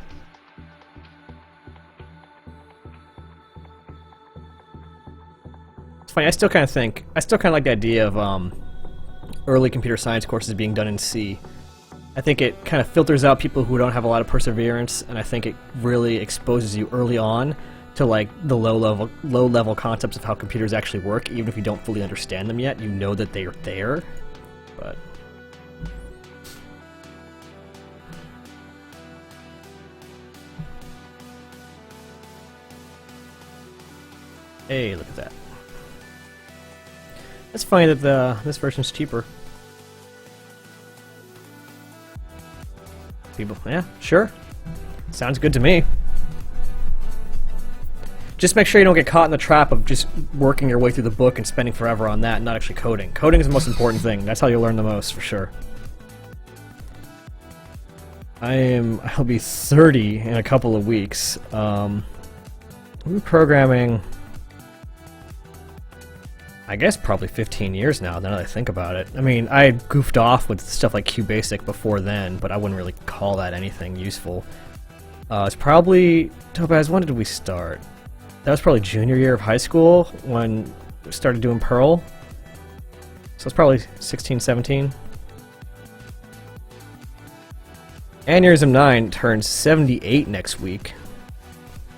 It's funny, I still kind of like the idea of early computer science courses being done in C. I think it kind of filters out people who don't have a lot of perseverance, and I think it really exposes you early on to like the low level concepts of how computers actually work. Even if you don't fully understand them yet, you know that they are there. But hey, look at that. It's funny that this version's cheaper. People, yeah, sure. Sounds good to me. Just make sure you don't get caught in the trap of just working your way through the book and spending forever on that and not actually coding. Coding is the most important thing. That's how you'll learn the most, for sure. I'll be 30 in a couple of weeks. I'm programming, I guess probably 15 years now that I think about it. I mean, I goofed off with stuff like QBasic before then, but I wouldn't really call that anything useful. It's probably... Topaz, when did we start? That was probably junior year of high school when we started doing Perl. So it's probably 16, 17. Aneurysm 9 turns 78 next week.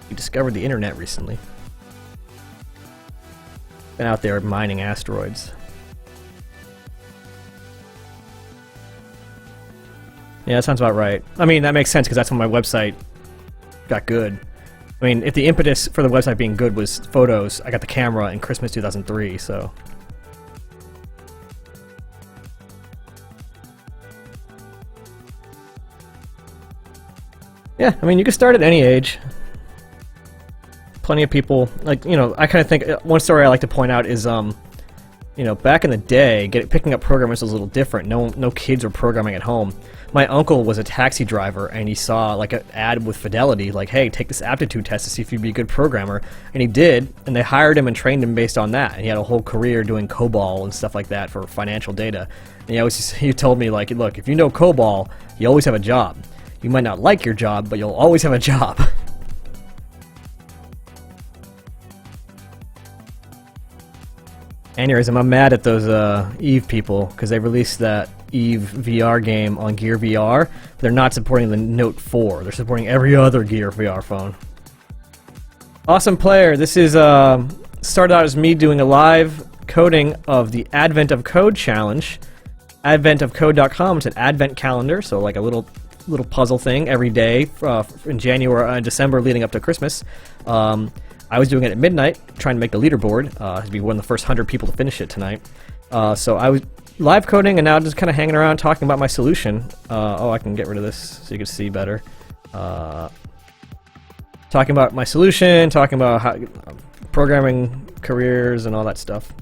We discovered the internet recently. Been out there mining asteroids. Yeah, that sounds about right. I mean, that makes sense because that's when my website got good. I mean, if the impetus for the website being good was photos, I got the camera in Christmas 2003, so... Yeah, I mean, you can start at any age. plenty of people, like, you know, I kind of think, one story I like to point out is, you know, back in the day, picking up programmers was a little different. No kids were programming at home. My uncle was a taxi driver, and he saw like an ad with Fidelity, like, hey, take this aptitude test to see if you'd be a good programmer. And he did, and they hired him and trained him based on that. And he had a whole career doing COBOL and stuff like that for financial data. And he told me, like, look, if you know COBOL, you always have a job. You might not like your job, but you'll always have a job. Anyways, I'm mad at those Eve people because they released that Eve VR game on Gear VR. They're not supporting the Note 4. They're supporting every other Gear VR phone. Awesome player. This is started out as me doing a live coding of the Advent of Code challenge. Adventofcode.com. It's an advent calendar, so like a little puzzle thing every day in January and December leading up to Christmas. I was doing it at midnight, trying to make the leaderboard to be one of the first 100 people to finish it tonight. So I was live coding and now just kind of hanging around talking about my solution. Oh, I can get rid of this so you can see better. Talking about my solution, talking about how programming careers and all that stuff.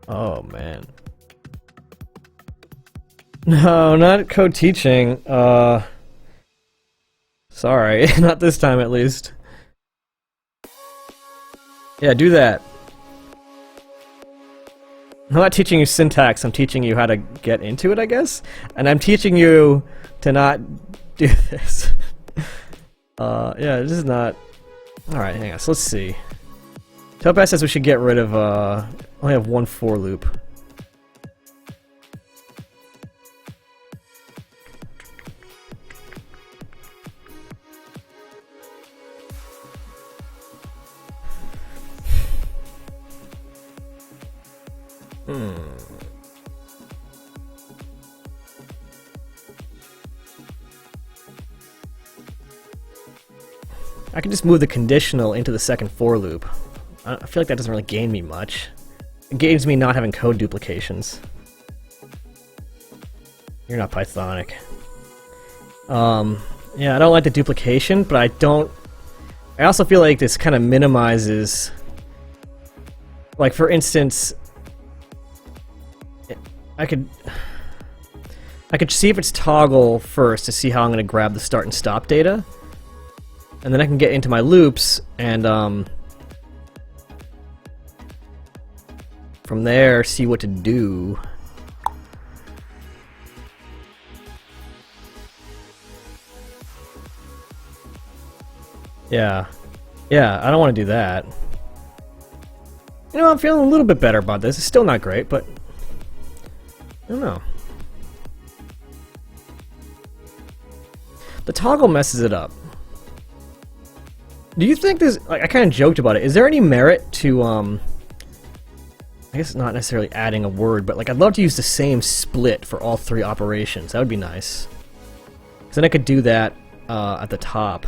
Oh, man. No, not code teaching. Sorry, not this time at least. Yeah, do that. I'm not teaching you syntax, I'm teaching you how to get into it, I guess? And I'm teaching you to not do this. Yeah, this is not... Alright, hang on, so let's see. Topaz says we should get rid of, only have one for loop. I can just move the conditional into the second for loop. I feel like that doesn't really gain me much. It gains me not having code duplications. You're not Pythonic. Yeah, I don't like the duplication, but I also feel like this kind of minimizes... Like, for instance... I could see if it's toggle first to see how I'm going to grab the start and stop data. And then I can get into my loops and from there see what to do. Yeah, I don't want to do that. You know, I'm feeling a little bit better about this. It's still not great, but I don't know. The toggle messes it up. Do you think there's, like, I kind of joked about it. Is there any merit to, I guess not necessarily adding a word, but like I'd love to use the same split for all three operations. That would be nice. Because then I could do that at the top.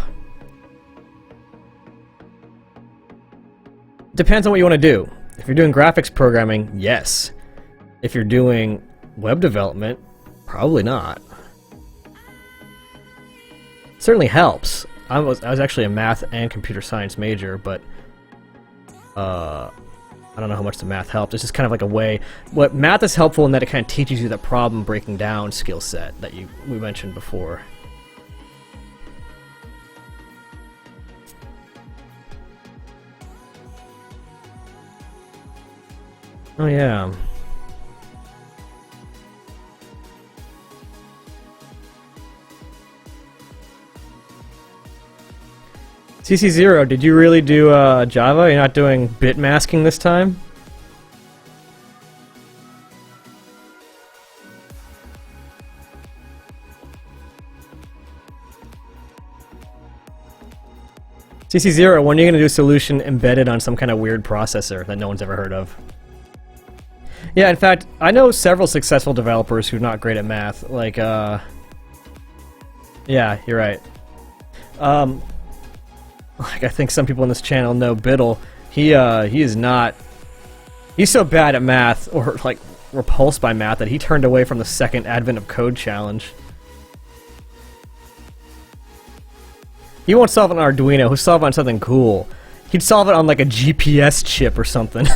Depends on what you want to do. If you're doing graphics programming, yes. If you're doing web development, probably not. Certainly helps. I was actually a math and computer science major, but I don't know how much the math helped. It's just kind of like a way. What math is helpful in that it kind of teaches you that problem breaking down skill set that we mentioned before. Oh yeah. CC0, did you really do Java? You're not doing bit masking this time? CC0, when are you going to do a solution embedded on some kind of weird processor that no one's ever heard of? Yeah, in fact, I know several successful developers who are not great at math. Like, yeah, you're right. Like, I think some people on this channel know Biddle. He is not... He's so bad at math, or, like, repulsed by math, that he turned away from the second Advent of Code challenge. He won't solve it on Arduino, he'll solve it on something cool. He'd solve it on like a GPS chip or something.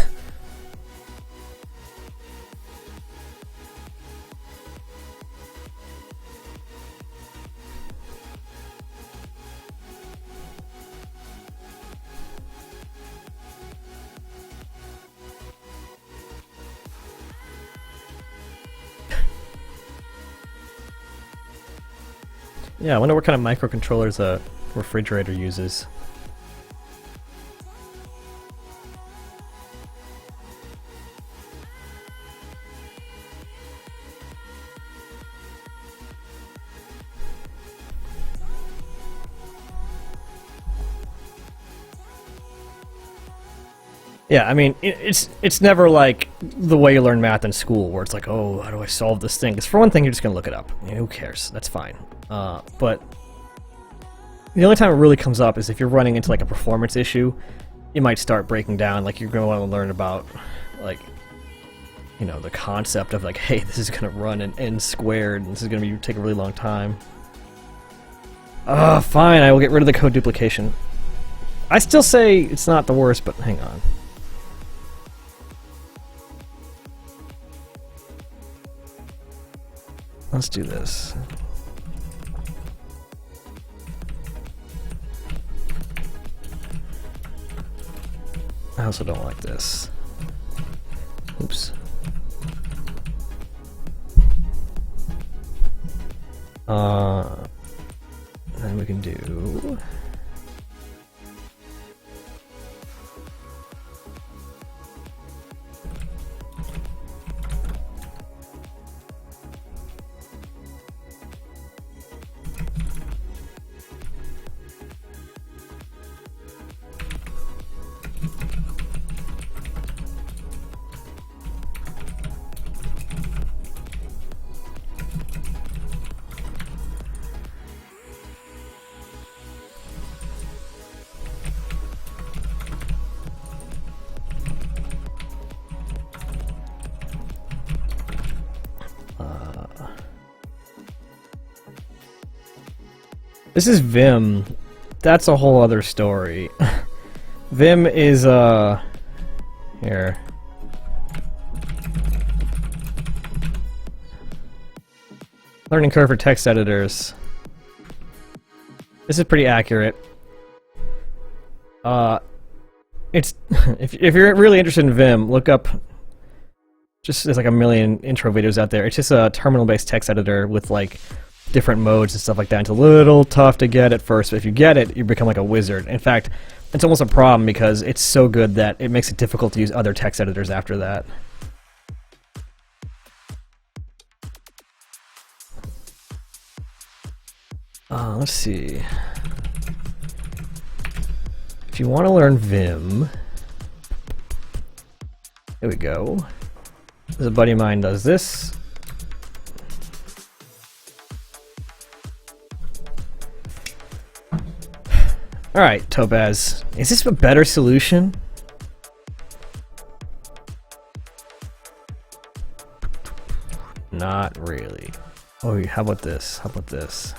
Yeah, I wonder what kind of microcontrollers a refrigerator uses. Yeah, I mean, it's never like the way you learn math in school, where it's like, oh, how do I solve this thing? Because for one thing, you're just gonna look it up. You know, who cares? That's fine. But the only time it really comes up is if you're running into like a performance issue. You might start breaking down. Like you're gonna want to learn about, like, you know, the concept of like, hey, this is gonna run an n squared, and this is gonna take a really long time. Fine. I will get rid of the code duplication. I still say it's not the worst, but hang on. Let's do this. I also don't like this. Oops. Then we can do... This is Vim. That's a whole other story. Vim is, here. Learning curve for text editors. This is pretty accurate. It's if you're really interested in Vim, look up. Just there's like a million intro videos out there. It's just a terminal-based text editor with like different modes and stuff like that. It's a little tough to get at first, but if you get it, you become like a wizard. In fact, it's almost a problem because it's so good that it makes it difficult to use other text editors after that. Let's see. If you want to learn Vim, here we go. There's a buddy of mine does this. Alright, Topaz. Is this a better solution? Not really. Oh, how about this? How about this?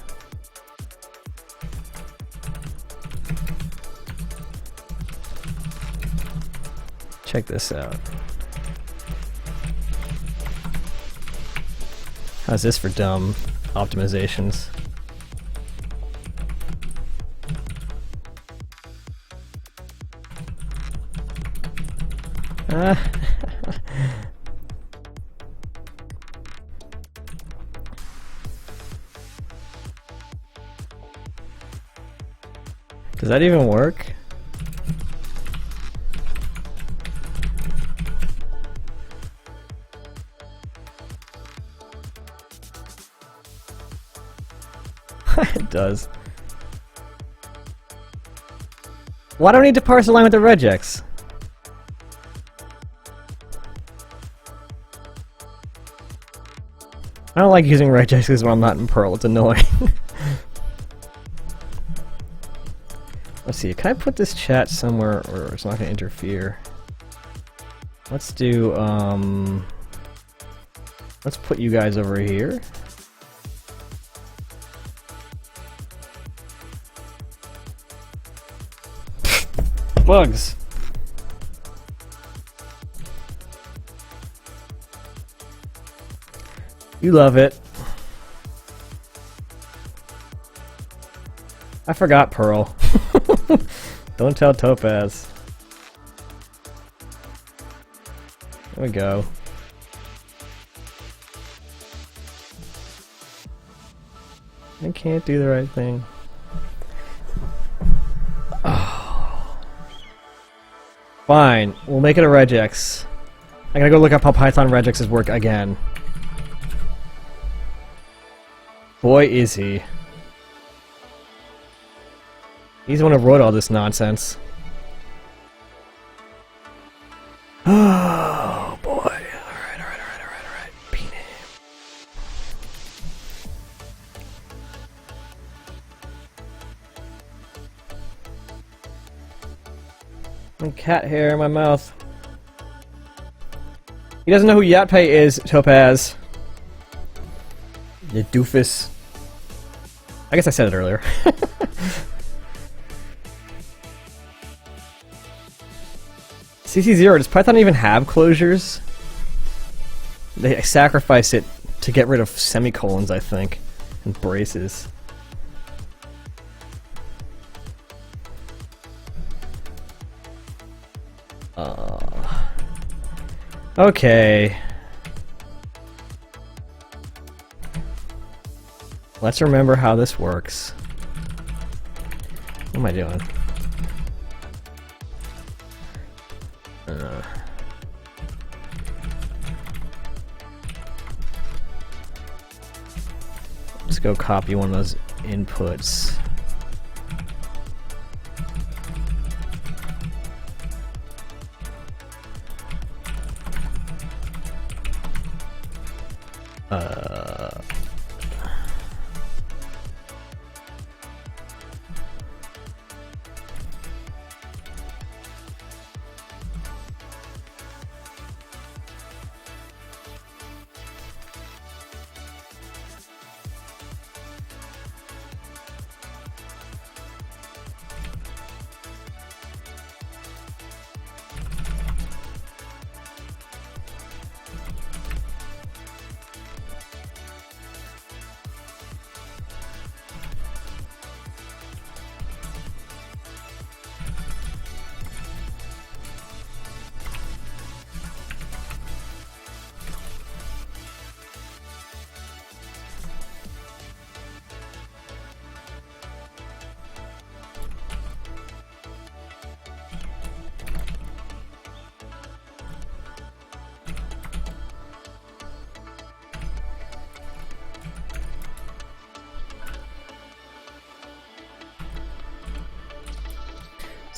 Check this out. How's this for dumb optimizations? Does that even work? It does. Why do I need to parse a line with the regex? I don't like using regexes when I'm not in Perl, it's annoying. Let's see, can I put this chat somewhere or it's not going to interfere? Let's do, let's put you guys over here. bugs. You love it. I forgot Pearl. Don't tell Topaz. There we go. I can't do the right thing. Oh. Fine, we'll make it a regex. I gotta go look up how Python regexes work again. Boy, is he. He's the one who wrote all this nonsense. Oh boy. Alright. Beat him. And cat hair in my mouth. He doesn't know who Yatpay is, Topaz. You doofus. I guess I said it earlier. CC0, does Python even have closures? They sacrifice it to get rid of semicolons, I think, and braces. Okay. Let's remember how this works. What am I doing? Let's go copy one of those inputs.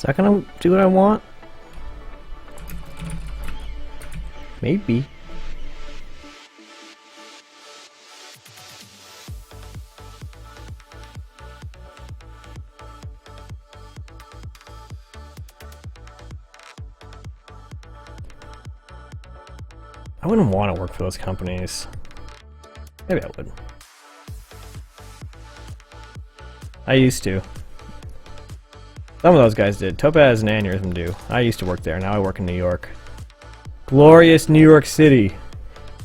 Is that gonna do what I want? Maybe. I wouldn't want to work for those companies. Maybe I would. I used to. Some of those guys did. Topaz and Aneurysm do. I used to work there. Now I work in New York. Glorious New York City,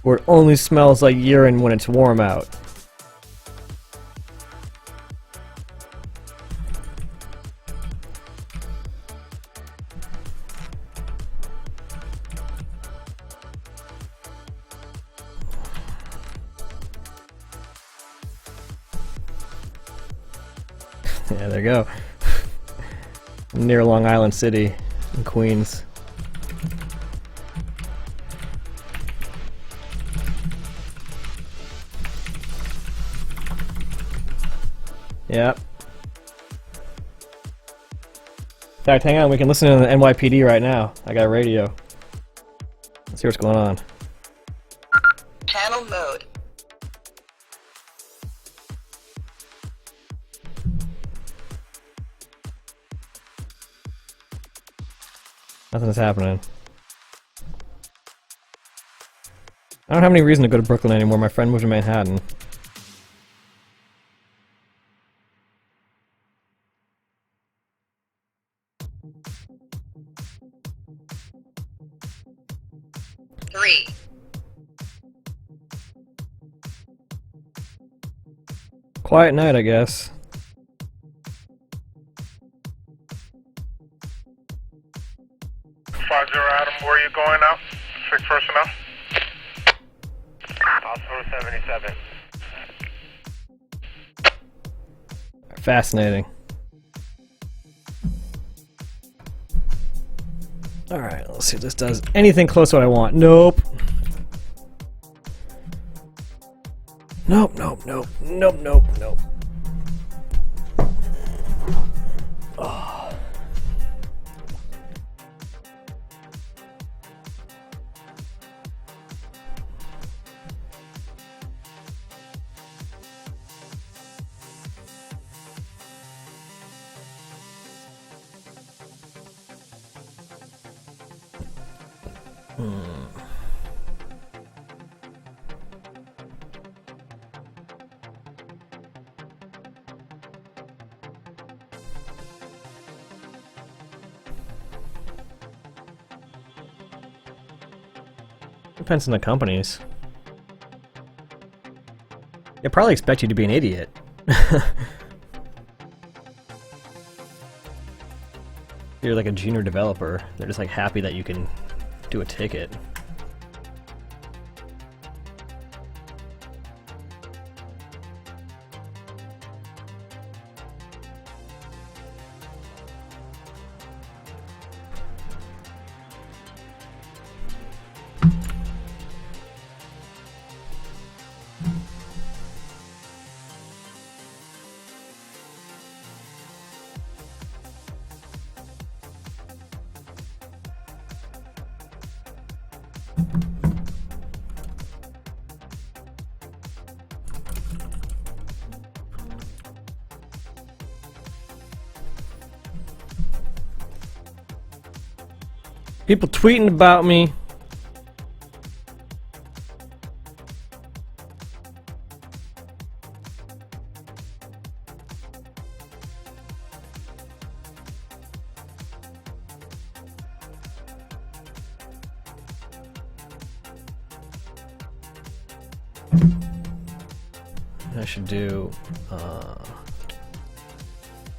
where it only smells like urine when it's warm out. Yeah, there you go. Near Long Island City in Queens. Yep. In fact, hang on, we can listen to the NYPD right now. I got a radio. Let's see what's going on. Channel mode. Nothing's happening. I don't have any reason to go to Brooklyn anymore. My friend moved to Manhattan. 3. Quiet night, I guess. 50 Adam, where are you going now? 6 personnel? Hospital 77. Fascinating. Alright, let's see if this does anything close to what I want. Nope. Nope, nope, nope, nope, nope, nope. Oh. Depends on the companies. They probably expect you to be an idiot. You're like a junior developer. They're just like happy that you can do a ticket. People tweeting about me. I should do, how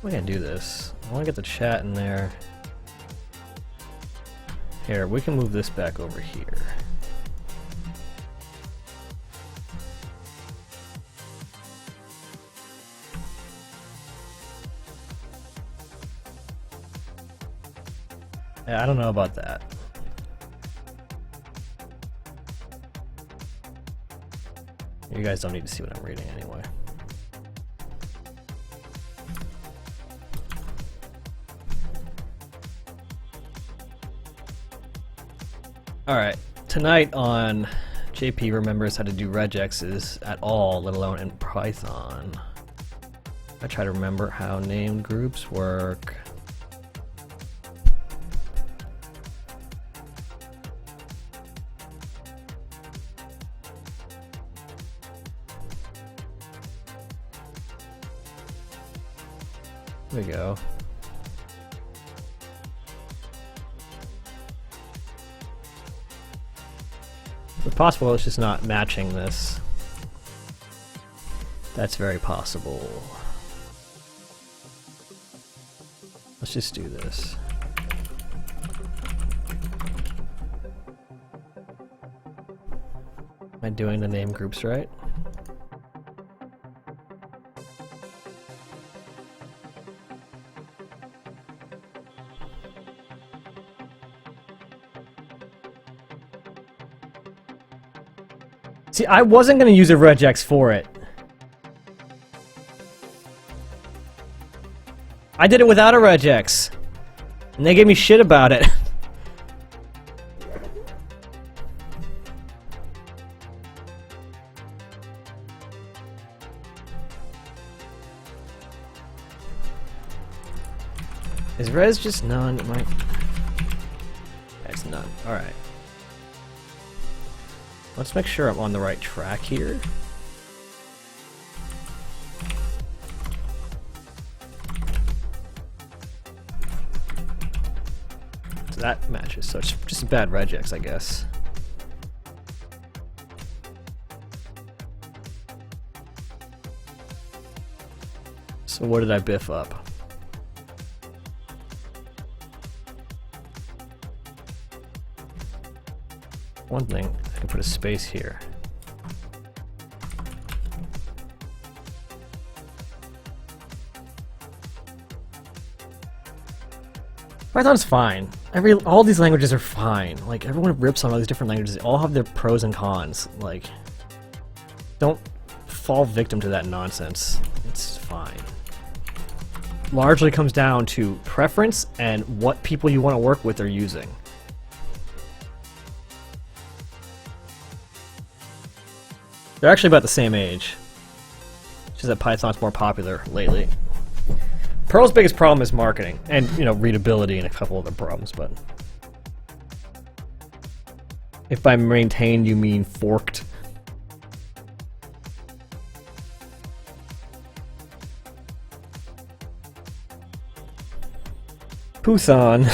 am I gonna do this? I wanna get the chat in there. Here, we can move this back over here. Yeah, I don't know about that. You guys don't need to see what I'm reading anyway. Alright, tonight on JP remembers how to do regexes at all, let alone in Python. I try to remember how named groups work. There we go. It's possible it's just not matching this. That's very possible. Let's just do this. Am I doing the name groups right? See, I wasn't going to use a regex for it. I did it without a regex. And they gave me shit about it. Is res just none? It might... That's none. Alright. Let's make sure I'm on the right track here. So that matches, so it's just a bad regex, I guess. So what did I biff up? One thing, I can put a space here. Python's fine. All these languages are fine. Like, everyone rips on all these different languages. They all have their pros and cons. Like, don't fall victim to that nonsense. It's fine. Largely comes down to preference and what people you want to work with are using. They're actually about the same age. It's just that Python's more popular lately. Perl's biggest problem is marketing, and, you know, readability and a couple other problems, but... If by maintained you mean forked. Python.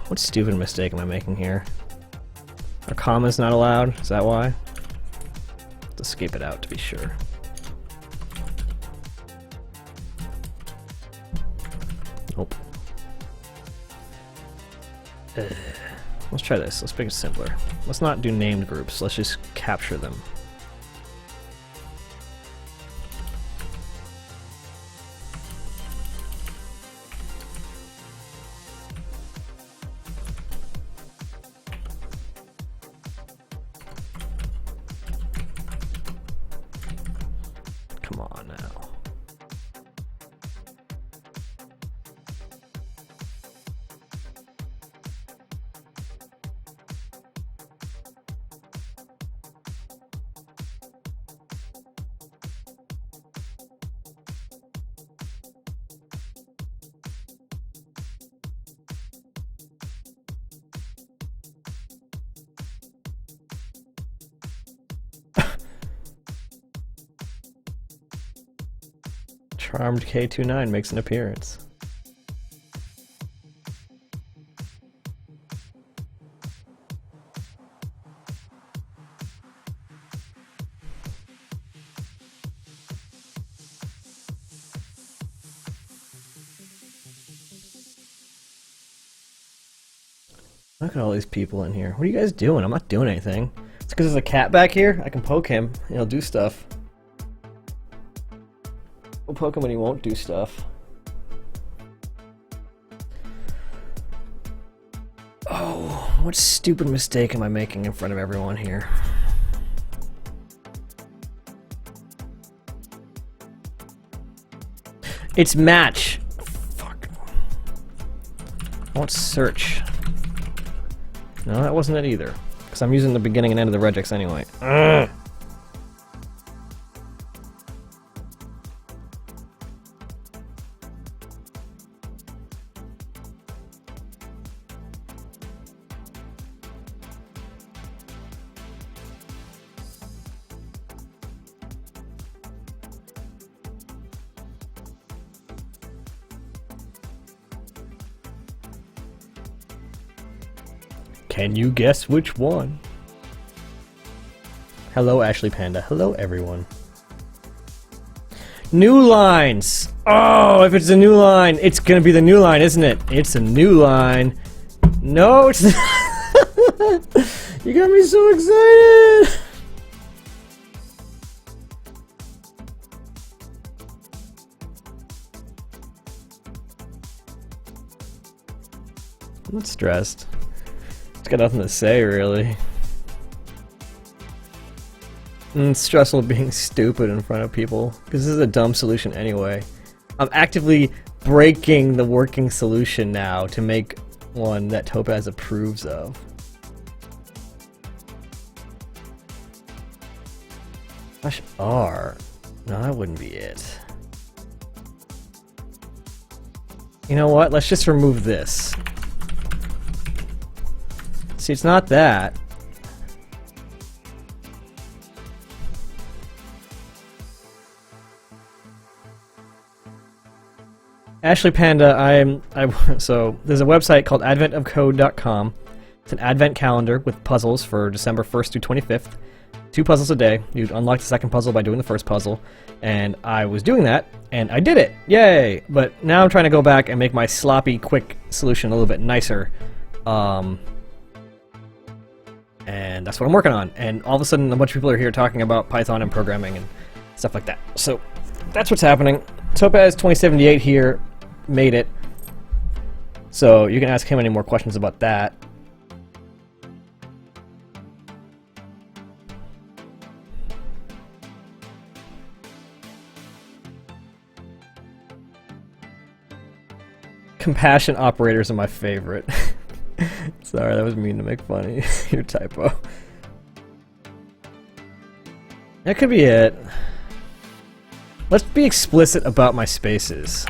What stupid mistake am I making here? Are commas not allowed? Is that why? Let's escape it out to be sure. Nope. Let's try this. Let's make it simpler. Let's not do named groups. Let's just capture them. Come on now. Charmed K29 makes an appearance. Look at all these people in here. What are you guys doing? I'm not doing anything. It's because there's a cat back here. I can poke him. He'll do stuff. We'll poke him when he won't do stuff. Oh, what stupid mistake am I making in front of everyone here? It's match. Fuck. I want search. No, that wasn't it either. Because I'm using the beginning and end of the regex anyway. Ugh. Can you guess which one? Hello, Ashley Panda. Hello, everyone. New lines! Oh, if it's a new line, it's gonna be the new line, isn't it? It's a new line. No, it's not. You got me so excited! I'm not stressed. It's got nothing to say, really. It's stressful being stupid in front of people, because this is a dumb solution anyway. I'm actively breaking the working solution now to make one that Topaz approves of. /R. No, that wouldn't be it. You know what? Let's just remove this. See, it's not that. Ashley Panda, so there's a website called adventofcode.com. It's an advent calendar with puzzles for December 1st through 25th. 2 puzzles a day. You'd unlock the second puzzle by doing the first puzzle. And I was doing that, and I did it! Yay! But now I'm trying to go back and make my sloppy, quick solution a little bit nicer. And that's what I'm working on. And all of a sudden, a bunch of people are here talking about Python and programming and stuff like that. So, that's what's happening. Topaz 2078 here made it. So, you can ask him any more questions about that. Compassion operators are my favorite. Sorry, that was mean to make fun of your typo. That could be it. Let's be explicit about my spaces.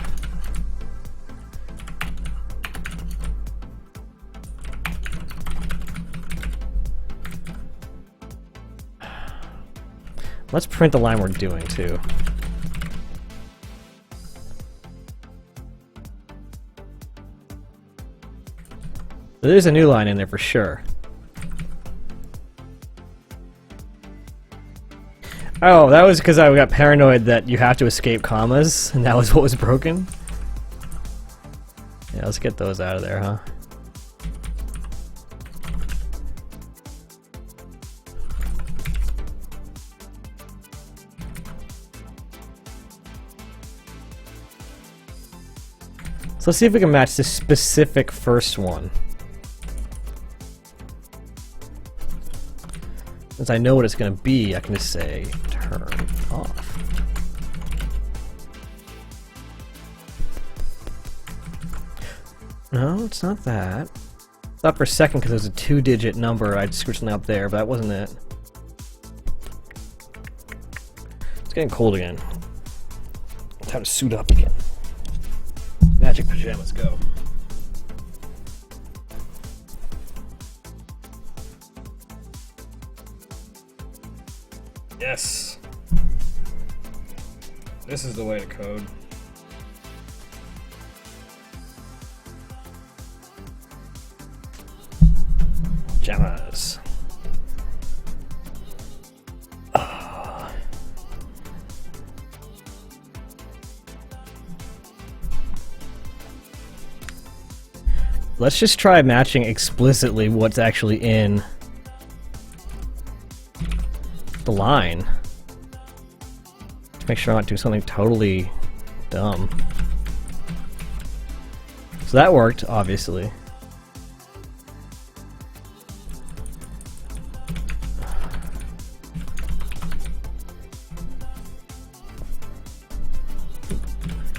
Let's print the line we're doing too. There's a new line in there for sure. Oh, that was because I got paranoid that you have to escape commas, and that was what was broken? Yeah, let's get those out of there, huh? So let's see if we can match this specific first one. Since I know what it's going to be, I can just say turn off. No, it's not that. I thought for a second because it was a 2-digit number I'd screwed something up there, but that wasn't it. It's getting cold again. Time to suit up again. Magic pajamas, go. Yes! This is the way to code. Pajamas. Let's just try matching explicitly what's actually in the line. To make sure I'm not doing something totally dumb. So that worked, obviously.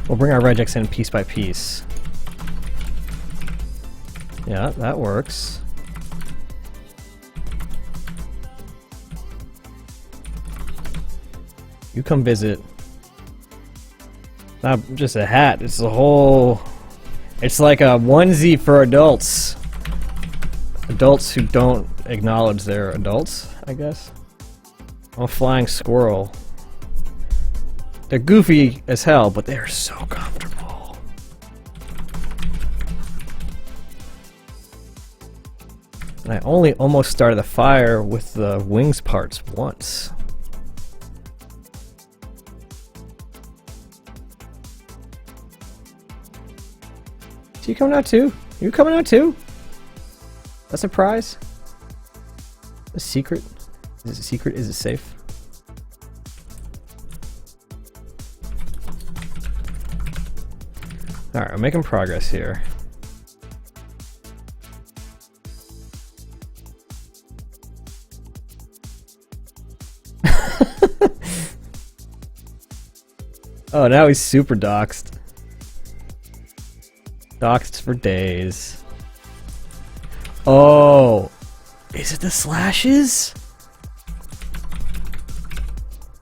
We'll bring our regex in piece by piece. Yeah, that works. You come visit. Not just a hat, it's a whole... It's like a onesie for adults. Adults who don't acknowledge they're adults, I guess. I'm a flying squirrel. They're goofy as hell, but they're so comfortable. And I only almost started the fire with the wings parts once. So you coming out too? You coming out too? A surprise? A secret? Is it a secret? Is it safe? Alright, I'm making progress here. Oh, now he's super doxed. Doxed for days. Oh! Is it the slashes?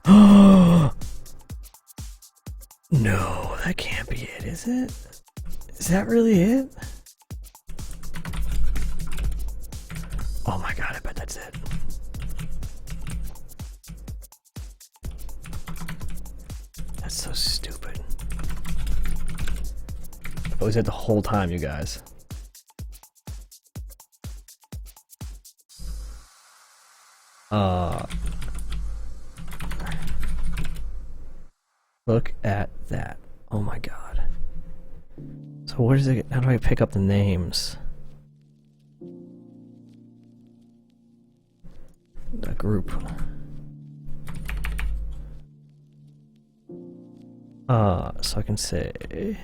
Oh! No, that can't be it, is it? Is that really it? Oh my god, I bet that's it. That's so stupid. I was it the whole time, you guys. Look at that. Oh my god. So where does it, how do I pick up the names? The group. So I can say...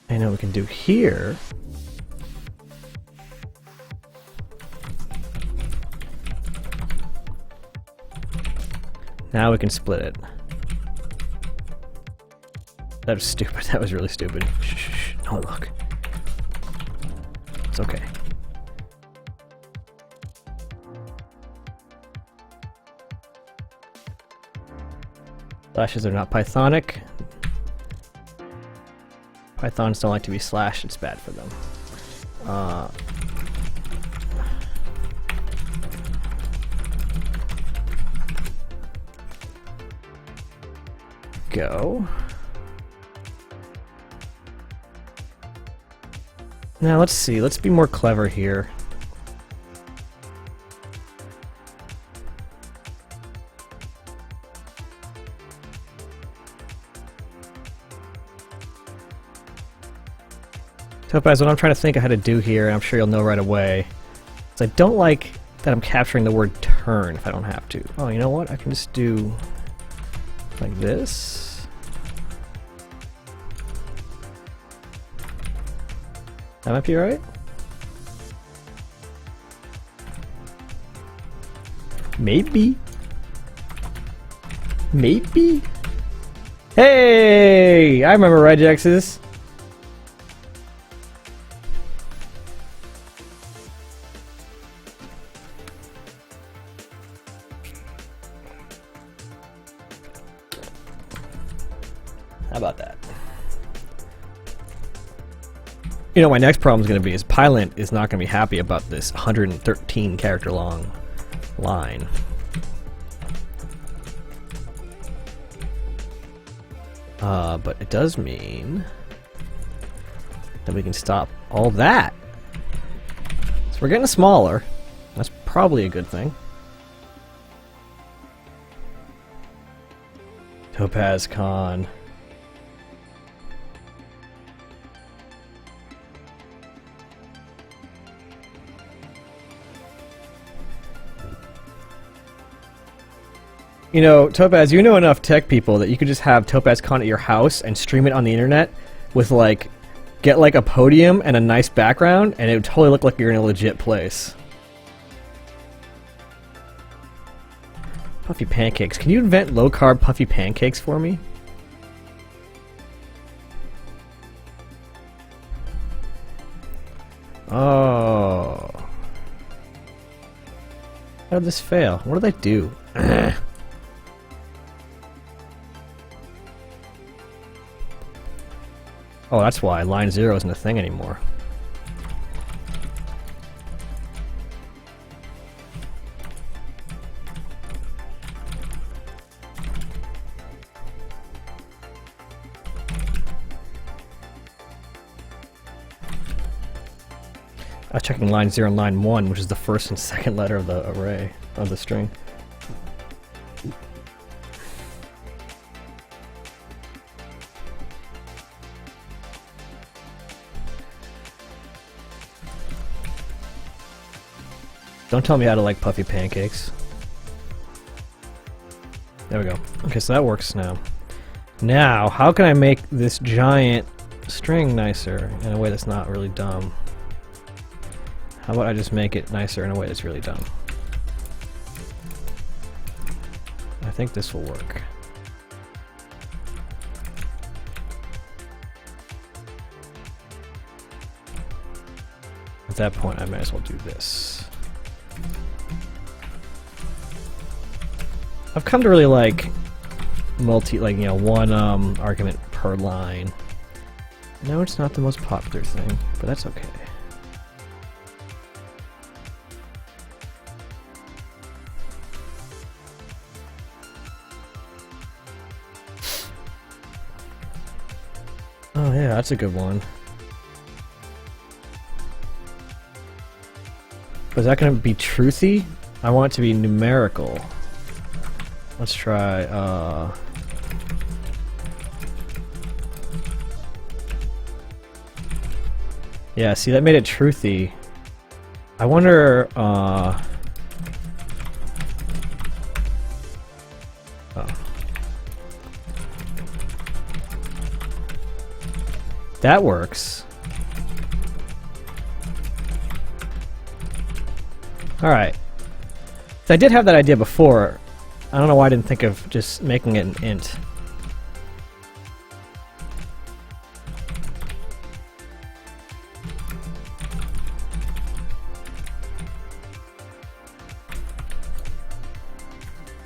I know we can do here. Now we can split it. That was stupid. That was really stupid. Shh, shh, shh. Don't look. It's okay. Slashes are not Pythonic. Pythons don't like to be slashed. It's bad for them. Go. Now let's see, let's be more clever here. Topaz, what I'm trying to think of how to do here, and I'm sure you'll know right away, is I don't like that I'm capturing the word turn if I don't have to. Oh, you know what? I can just do like this. That might be right. Maybe. Maybe. Hey! I remember regexes. How about that? You know, my next problem is going to be is Pylint is not going to be happy about this 113 character long line. But it does mean that we can stop all that. So we're getting smaller. That's probably a good thing. Topaz Con. You know, Topaz, you know enough tech people that you could just have TopazCon at your house and stream it on the internet with, like, get, like, a podium and a nice background, and it would totally look like you're in a legit place. Puffy pancakes. Can you invent low-carb puffy pancakes for me? Oh. How did this fail? What did I do? Oh, that's why line 0 isn't a thing anymore. I was checking line 0 and line 1, which is the first and second letter of the array, of the string. Don't tell me how to like puffy pancakes. There we go. Okay, so that works now. Now, how can I make this giant string nicer in a way that's not really dumb? How about I just make it nicer in a way that's really dumb? I think this will work. At that point, I might as well do this. I've come to really like one argument per line. No, it's not the most popular thing, but that's okay. Oh yeah, that's a good one. Is that gonna be truthy? I want it to be numerical. Let's try, yeah, see, that made it truthy. I wonder, oh. That works. Alright. So I did have that idea before. I don't know why I didn't think of just making it an int.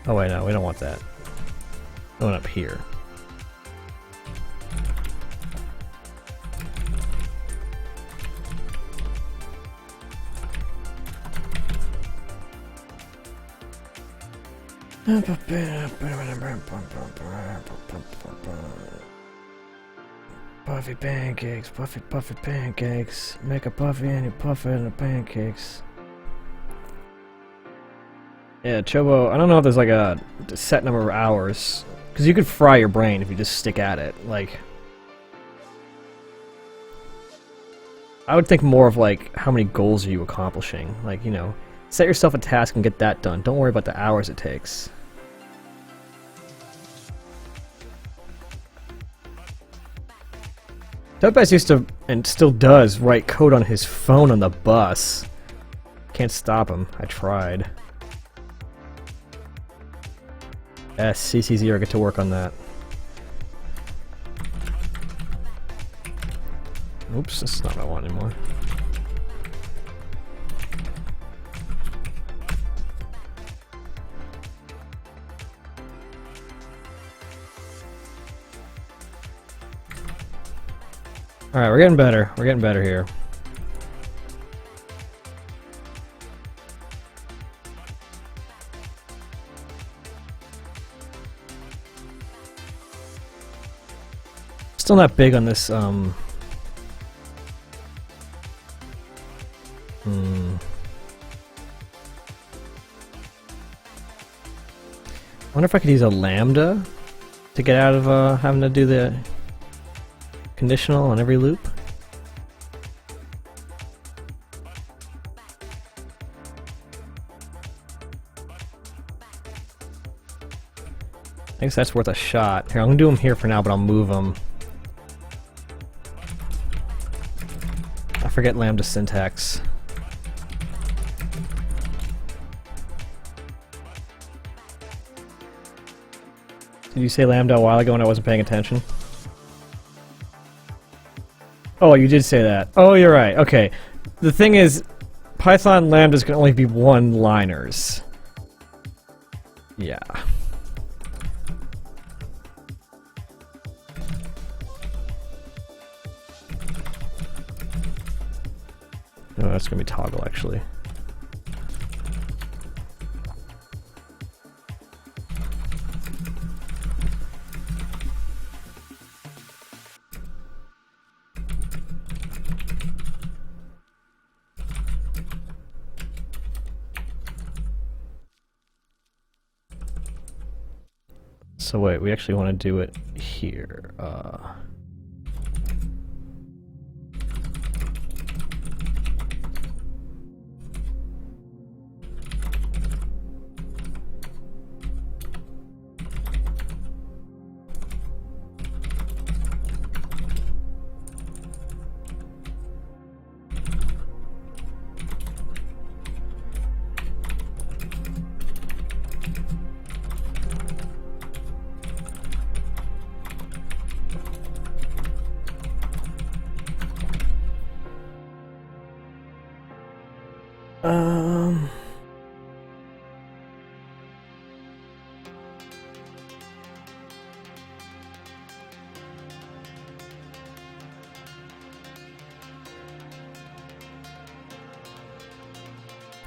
Oh wait, no, we don't want that. Going up here. Puffy pancakes, puffy pancakes. Make a puffy and you puff it in the pancakes. Yeah, Chobo, I don't know if there's like a set number of hours. Because you could fry your brain if you just stick at it. Like, I would think more of like, how many goals are you accomplishing? Like, you know, set yourself a task and get that done. Don't worry about the hours it takes. Toadpass used to, and still does, write code on his phone on the bus. Can't stop him. I tried. Yes, CC0, get to work on that. Oops, this is not what I want anymore. Alright, we're getting better. We're getting better here. Still not big on this, I wonder if I could use a lambda to get out of having to do the conditional on every loop. I guess that's worth a shot. Here, I'm gonna do them here for now, but I'll move them. I forget lambda syntax. Did you say lambda a while ago when I wasn't paying attention? Oh, you did say that. Oh, you're right. Okay. The thing is, Python lambdas can only be one-liners. Yeah. Oh, that's gonna be toggle, actually. So wait, we actually want to do it here.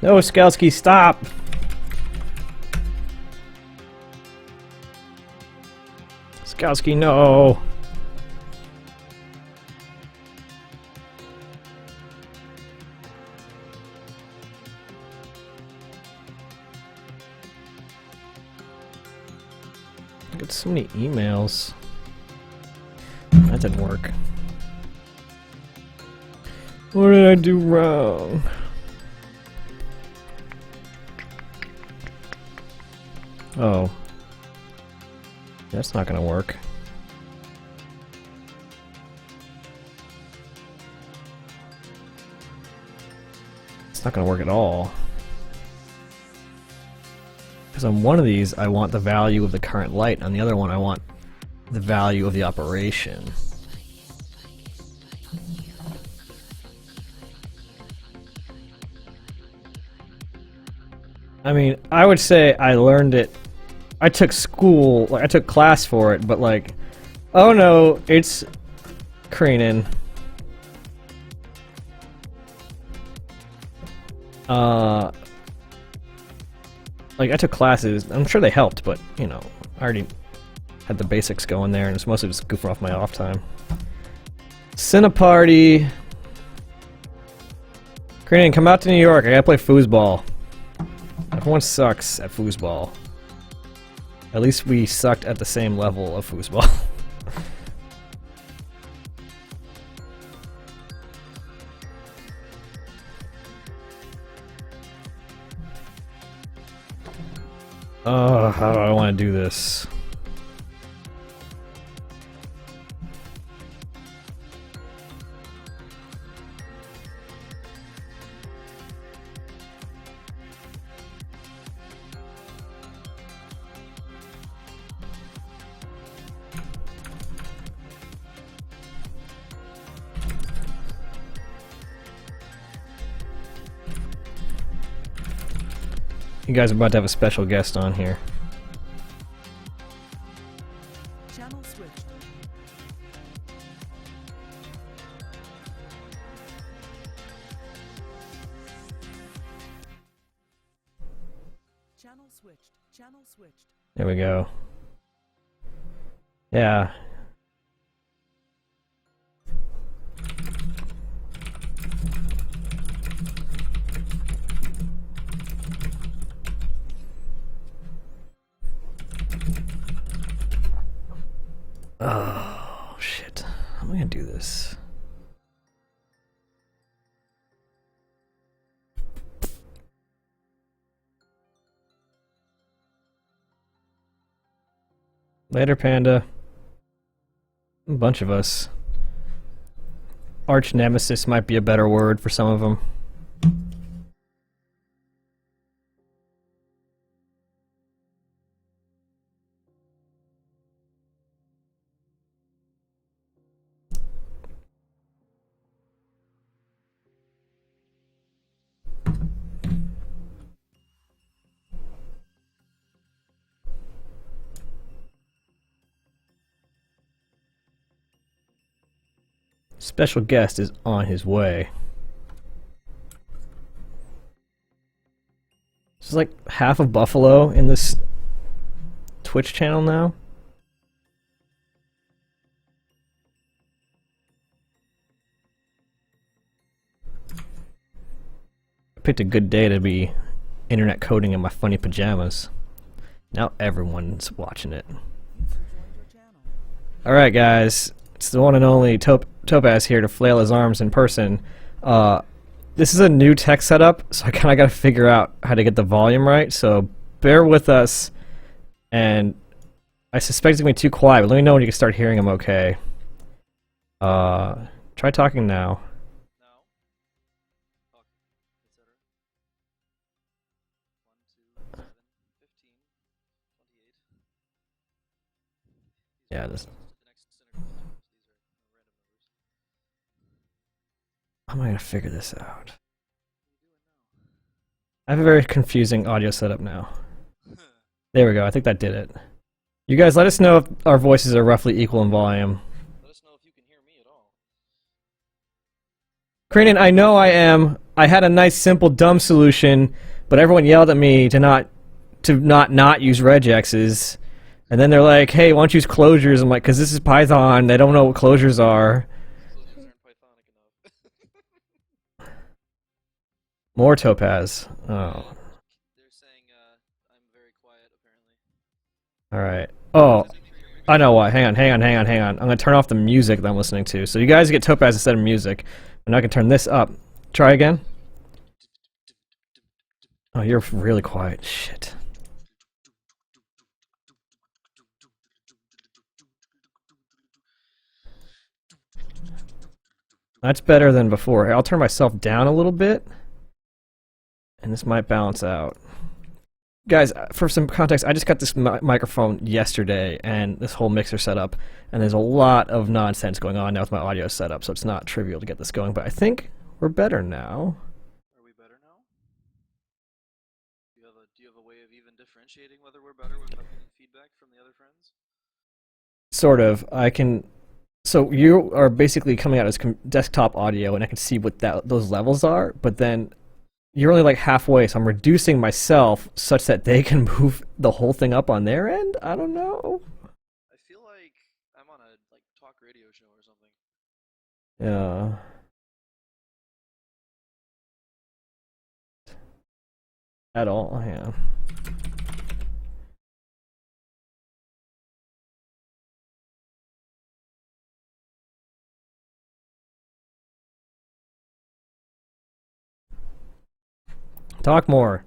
No, Skalski, stop! Skalski, no! I got so many emails. That didn't work. What did I do wrong? Oh. That's not gonna work. It's not gonna work at all. Because on one of these, I want the value of the current light. On the other one, I want the value of the operation. I mean, I would say I learned it. I took school, like I took class for it, but like, oh no, it's Kreenan. Like I took classes. I'm sure they helped, but you know, I already had the basics going there, and it's mostly just goofing off my off time. Cineparty. Kreenan, come out to New York. I gotta play foosball. Everyone sucks at foosball. At least we sucked at the same level of foosball. Oh, how do I want to do this? You guys are about to have a special guest on here. Channel switched. Channel switched. Channel switched. There we go. Yeah. Oh, shit. How am I gonna do this? Later, Panda. A bunch of us. Arch nemesis might be a better word for some of them. Special guest is on his way. There's like half of Buffalo in this Twitch channel now. I picked a good day to be internet coding in my funny pajamas. Now everyone's watching it. Alright guys, it's the one and only Topaz here to flail his arms in person. This is a new tech setup, so I kinda gotta figure out how to get the volume right, so bear with us. And I suspect it's gonna be too quiet, but let me know when you can start hearing him okay. Try talking now. Yeah, this. How am I gonna figure this out? I have a very confusing audio setup now. There we go, I think that did it. You guys let us know if our voices are roughly equal in volume. Let us know if you can hear me at all. Kreenan, I know I am. I had a nice, simple, dumb solution, but everyone yelled at me to not use regexes. And then they're like, hey, why don't you use closures? I'm like, because this is Python, they don't know what closures are. Closures aren't Pythonic enough. More Topaz. Oh. They're saying I'm very quiet, apparently. Alright. Oh, I know why. Hang on. I'm gonna turn off the music that I'm listening to. So you guys get Topaz instead of music. And I can turn this up. Try again. Oh, you're really quiet. Shit. That's better than before. I'll turn myself down a little bit. And this might balance out. Guys, for some context, I just got this microphone yesterday and this whole mixer setup, and there's a lot of nonsense going on now with my audio setup, so it's not trivial to get this going, but I think we're better now. Are we better now? Do you have a way of even differentiating whether we're better without getting feedback from the other friends? Sort of. I can... So you are basically coming out as desktop audio, and I can see what those levels are, but then you're only like halfway, so I'm reducing myself such that they can move the whole thing up on their end? I don't know. I feel like I'm on a talk radio show or something. Yeah. At all, yeah. Talk more.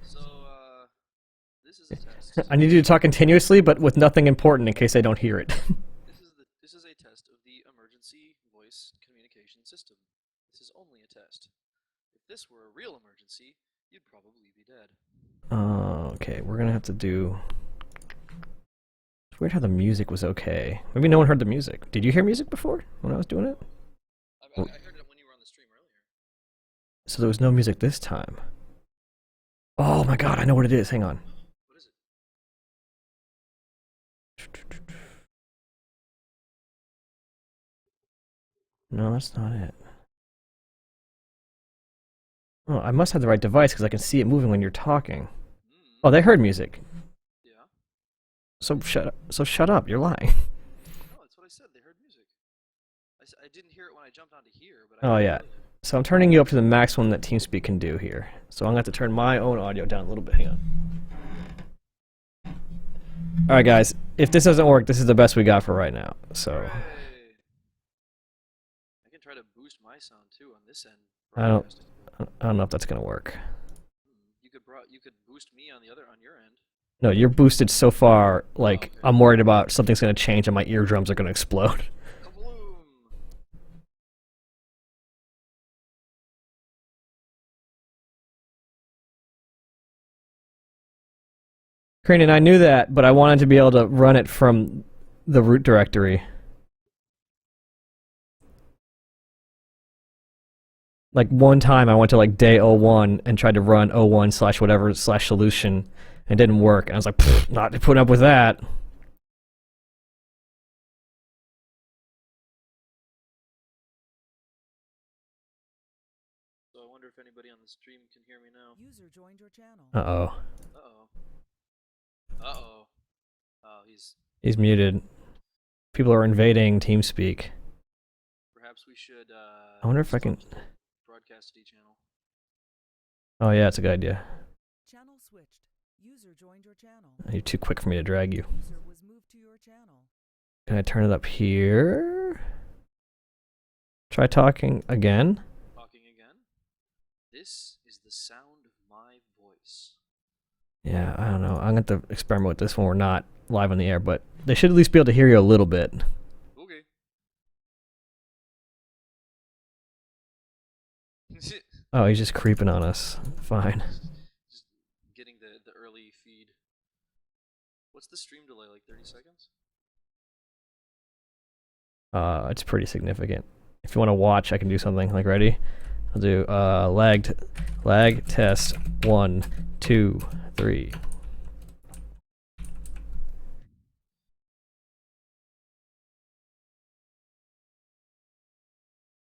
So, this is a test. I need you to talk continuously, but with nothing important in case I don't hear it. This is a test of the emergency voice communication system. This is only a test. If this were a real emergency, you'd probably be dead. Okay, we're gonna have to do... It's weird how the music was okay. Maybe no one heard the music. Did you hear music before when I was doing it? I heard it when you were on the stream earlier. So there was no music this time. Oh my god, I know what it is. Hang on. What is it? No, that's not it. Oh, I must have the right device because I can see it moving when you're talking. Oh, they heard music. Yeah. So shut up. You're lying. No, that's what I said. They heard music. I didn't hear it when I jumped onto here, but Oh yeah. So I'm turning you up to the maximum that TeamSpeak can do here. So I'm gonna have to turn my own audio down a little bit. Hang on. All right, guys. If this doesn't work, this is the best we got for right now. So Hooray. I can try to boost my sound too on this end. I don't broadcast. know if that's gonna work. You could boost me on your end. No, you're boosted so far. Like okay. I'm worried about something's gonna change and my eardrums are gonna explode. Kabloom! Cranian, I knew that, but I wanted to be able to run it from the root directory. Like one time I went to like day 01 and tried to run 01/whatever/solution and it didn't work. And I was like, not putting up with that. So I wonder if anybody on the stream can hear me now. User joined your channel. Uh-oh. Uh-oh. Uh-oh. Oh, He's muted. People are invading TeamSpeak. perhaps we should, I wonder if I can... broadcast channel. Oh yeah, it's a good idea. Channel switched. User joined your channel. You're too quick for me to drag you. User was moved to your channel. Can I turn it up here? Try talking again. Talking again. This is the sound of my voice. Yeah, I don't know. I'm going to have to experiment with this when we're not live on the air, but they should at least be able to hear you a little bit. Okay. Oh, he's just creeping on us. Fine. Just getting the early feed. What's the stream delay, like 30 seconds? It's pretty significant. If you want to watch, I can do something. Like, ready? I'll do lag test 1, 2, 3.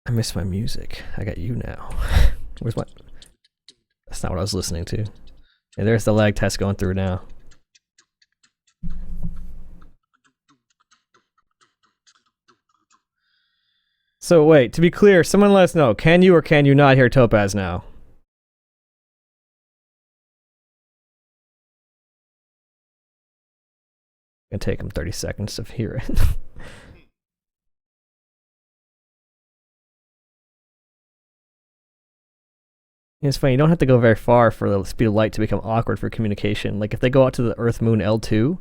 I miss my music. I got you now. Where's my... That's not what I was listening to. Yeah, there's the lag test going through now. So wait, to be clear, someone let us know, can you or can you not hear Topaz now? Gonna take him 30 seconds to hear it. It's funny, you don't have to go very far for the speed of light to become awkward for communication. Like if they go out to the Earth Moon L2,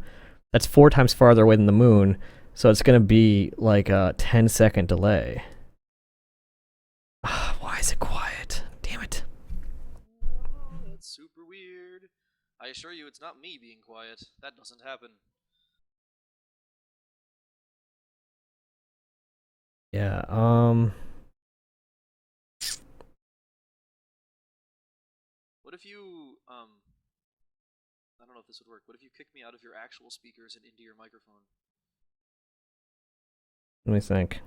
that's 4 times farther away than the moon, so it's gonna be like a 10-second delay. Why is it quiet? Damn it. Oh, that's super weird. I assure you it's not me being quiet. That doesn't happen. Yeah, What if you, I don't know if this would work. What if you kick me out of your actual speakers and into your microphone? let me think.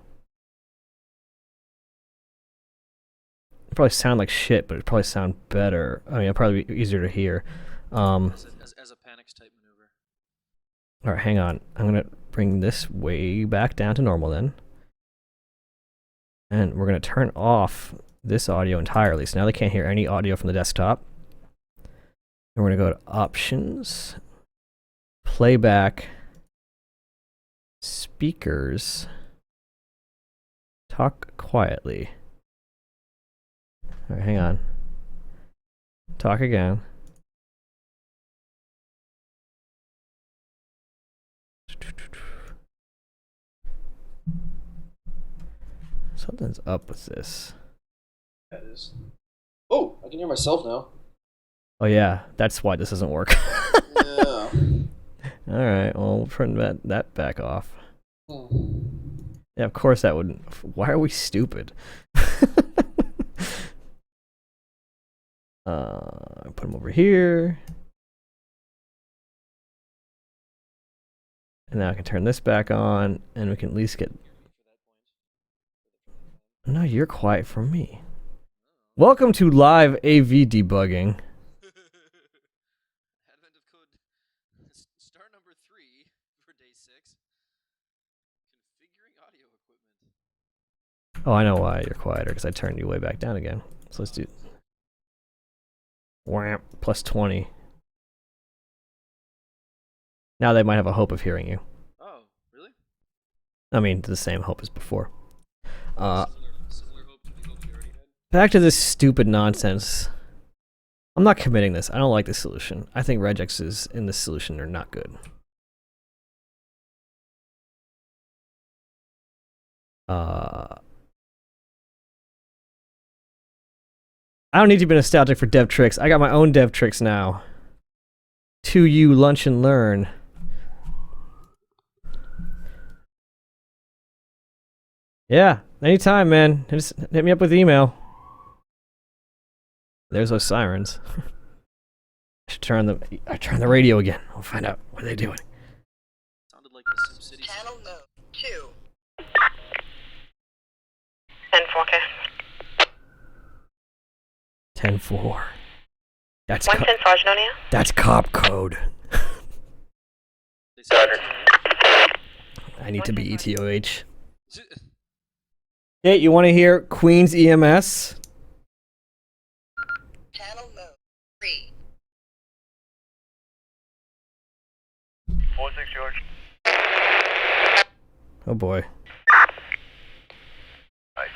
It'd probably sound like shit, but it'd probably sound better. I mean, it'd probably be easier to hear. As a panics type maneuver. Alright, hang on. I'm gonna bring this way back down to normal then. And we're gonna turn off this audio entirely, so now they can't hear any audio from the desktop. And we're gonna go to Options, Playback, Speakers, Talk Quietly. Alright, hang on. Talk again. Something's up with this. That is. Oh, I can hear myself now. Oh yeah, that's why this doesn't work. Yeah. Alright, well, we'll turn that back off. Hmm. Yeah, of course that wouldn't. Why are we stupid? Put them over here. And now I can turn this back on, and we can at least get... No, you're quiet for me. Welcome to live AV debugging. Advent of code star number 3 for day 6. Configuring audio equipment. Oh, I know why you're quieter, because I turned you way back down again. So let's do... Wham, plus 20. Now they might have a hope of hearing you. Oh, really? I mean, the same hope as before. Similar hope to the hope we already had. Back to this stupid nonsense. I'm not committing this. I don't like this solution. I think regexes in this solution are not good. I don't need to be nostalgic for DevTrix. I got my own DevTrix now. 2U Lunch and Learn. Yeah, anytime, man. Just hit me up with email. There's those sirens. I should turn the radio again. I'll find out what they're doing. Sounded like the SimCity. Channel mode 2. And 4K. 10-4. That's 110 Sargenonia. that's cop code. They said I need to be ETOH. Hey, you want to hear Queen's EMS? Channel mode 3. 4-6 George. Oh boy.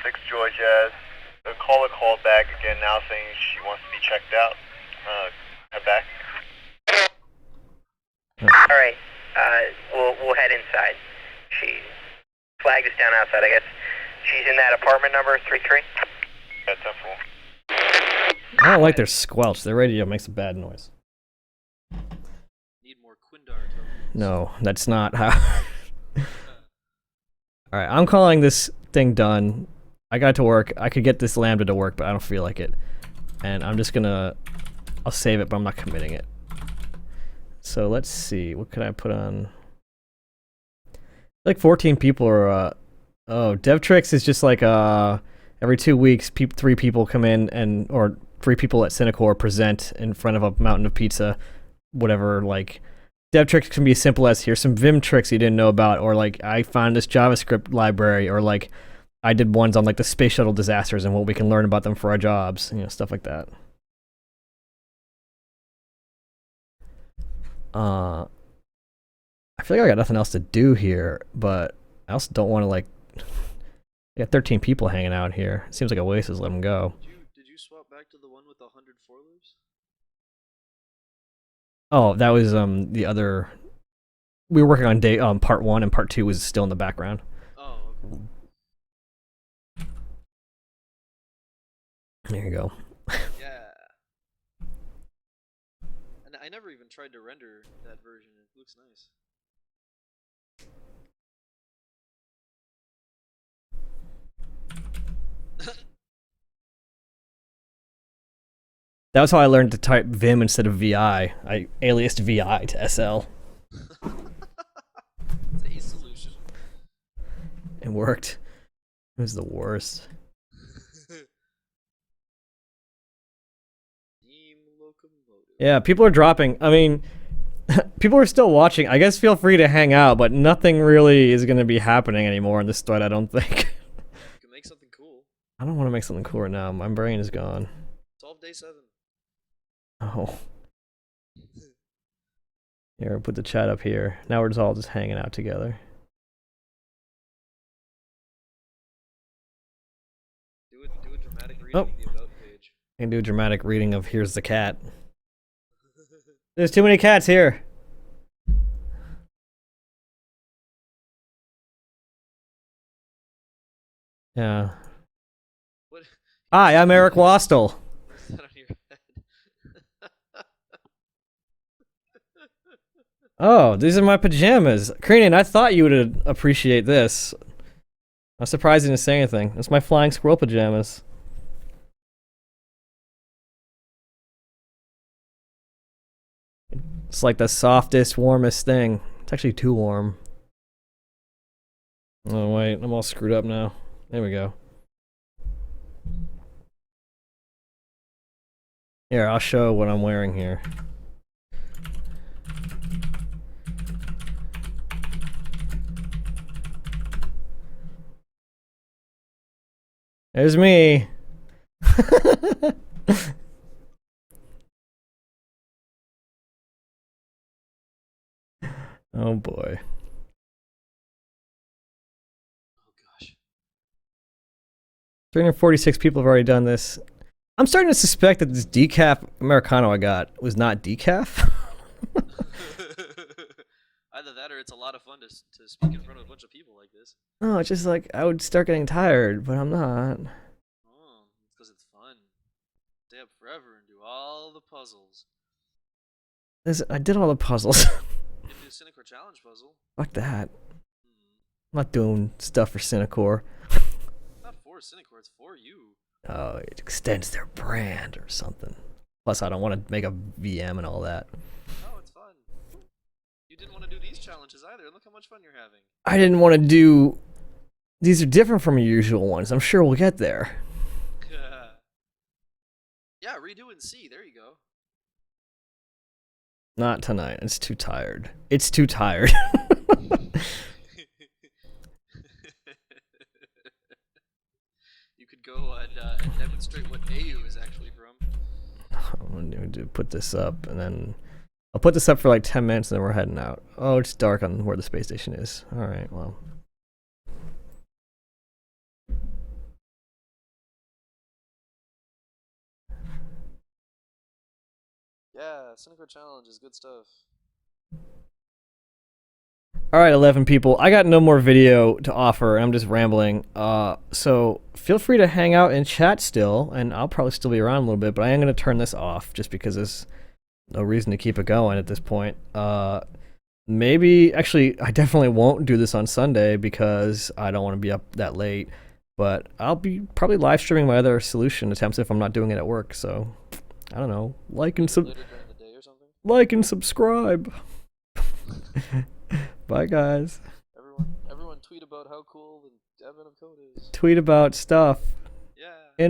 6 George as the caller called back again now saying she wants to be checked out. Head back. Alright, we'll head inside. She flagged us down outside, I guess. She's in that apartment number 33. Yeah, 10-4. I don't like their squelch. Their radio makes a bad noise. need more Quindar tokens. No, that's not how. Alright, I'm calling this thing done. I got it to work. I could get this Lambda to work, but I don't feel like it. And I'm just gonna... I'll save it, but I'm not committing it. So let's see. What could I put on? Like 14 people are... oh, DevTrix is just like every 2 weeks, 3 people come in and... Or 3 people at Cinecore present in front of a mountain of pizza. Whatever, like... DevTrix can be as simple as here's some Vim tricks you didn't know about, or like I found this JavaScript library, or like I did ones on like the space shuttle disasters and what we can learn about them for our jobs, you know, stuff like that. I feel like I got nothing else to do here, but I also don't want to like. I got 13 people hanging out here. It seems like a waste to let them go. Did you swap back to the one with the 100 for loops? Oh, that was the other. We were working on part 1, and part 2 was still in the background. Oh, okay. There you go. Yeah. And I never even tried to render that version. It looks nice. That was how I learned to type Vim instead of VI. I aliased VI to SL. It's a solution. It worked. It was the worst. Steam locomotive. Yeah, people are dropping. I mean, people are still watching. I guess feel free to hang out, but nothing really is going to be happening anymore in this thread, I don't think. You can make something cool. I don't want to make something cool right now. My brain is gone. Solve day 7. Oh. Here, I'll put the chat up here. Now we're just all just hanging out together. Do a dramatic reading Oh. of the about page. I can do a dramatic reading of Here's the Cat. There's too many cats here. Yeah. What? Hi, I'm Eric Wastel. What's that on your head? Oh, these are my pajamas. Kreenan, I thought you would appreciate this. I'm surprised you didn't say anything. It's my flying squirrel pajamas. It's like the softest, warmest thing. It's actually too warm. Oh, wait. I'm all screwed up now. There we go. Here, I'll show what I'm wearing here. There's me. Oh boy. Oh gosh. 346 people have already done this. I'm starting to suspect that this decaf Americano I got was not decaf. Either that or it's a lot of fun to speak in front of a bunch of people like this. No, it's just like I would start getting tired, but I'm not. Oh, it's because it's fun. Stay up forever and do all the puzzles. I did all the puzzles. You can do a Cinecore challenge puzzle. Fuck that. Hmm. I'm not doing stuff for Cinecore. Not for Cinecore, it's for you. Oh, it extends their brand or something. Plus, I don't want to make a VM and all that. Oh, it's fun. You didn't want to do these challenges either. Look how much fun you're having. I didn't want to do. These are different from your usual ones. I'm sure we'll get there. Yeah, redo and see. There you go. Not tonight. It's too tired. It's too tired. You could go and demonstrate what AU is actually from. I'm going to put this up, and then I'll put this up for like 10 minutes, and then we're heading out. Oh, it's dark on where the space station is. All right, well. Yeah, Cinecore challenge is good stuff. All right, 11 people. I got no more video to offer. I'm just rambling. So feel free to hang out and chat still, and I'll probably still be around a little bit, but I am going to turn this off just because there's no reason to keep it going at this point. Maybe, actually, I definitely won't do this on Sunday because I don't want to be up that late, but I'll be probably live streaming my other solution attempts if I'm not doing it at work, so I don't know. Like and Later during the day or something. like and subscribe. Bye, guys. Everyone tweet about how cool the advent of code is. Tweet about stuff. Yeah.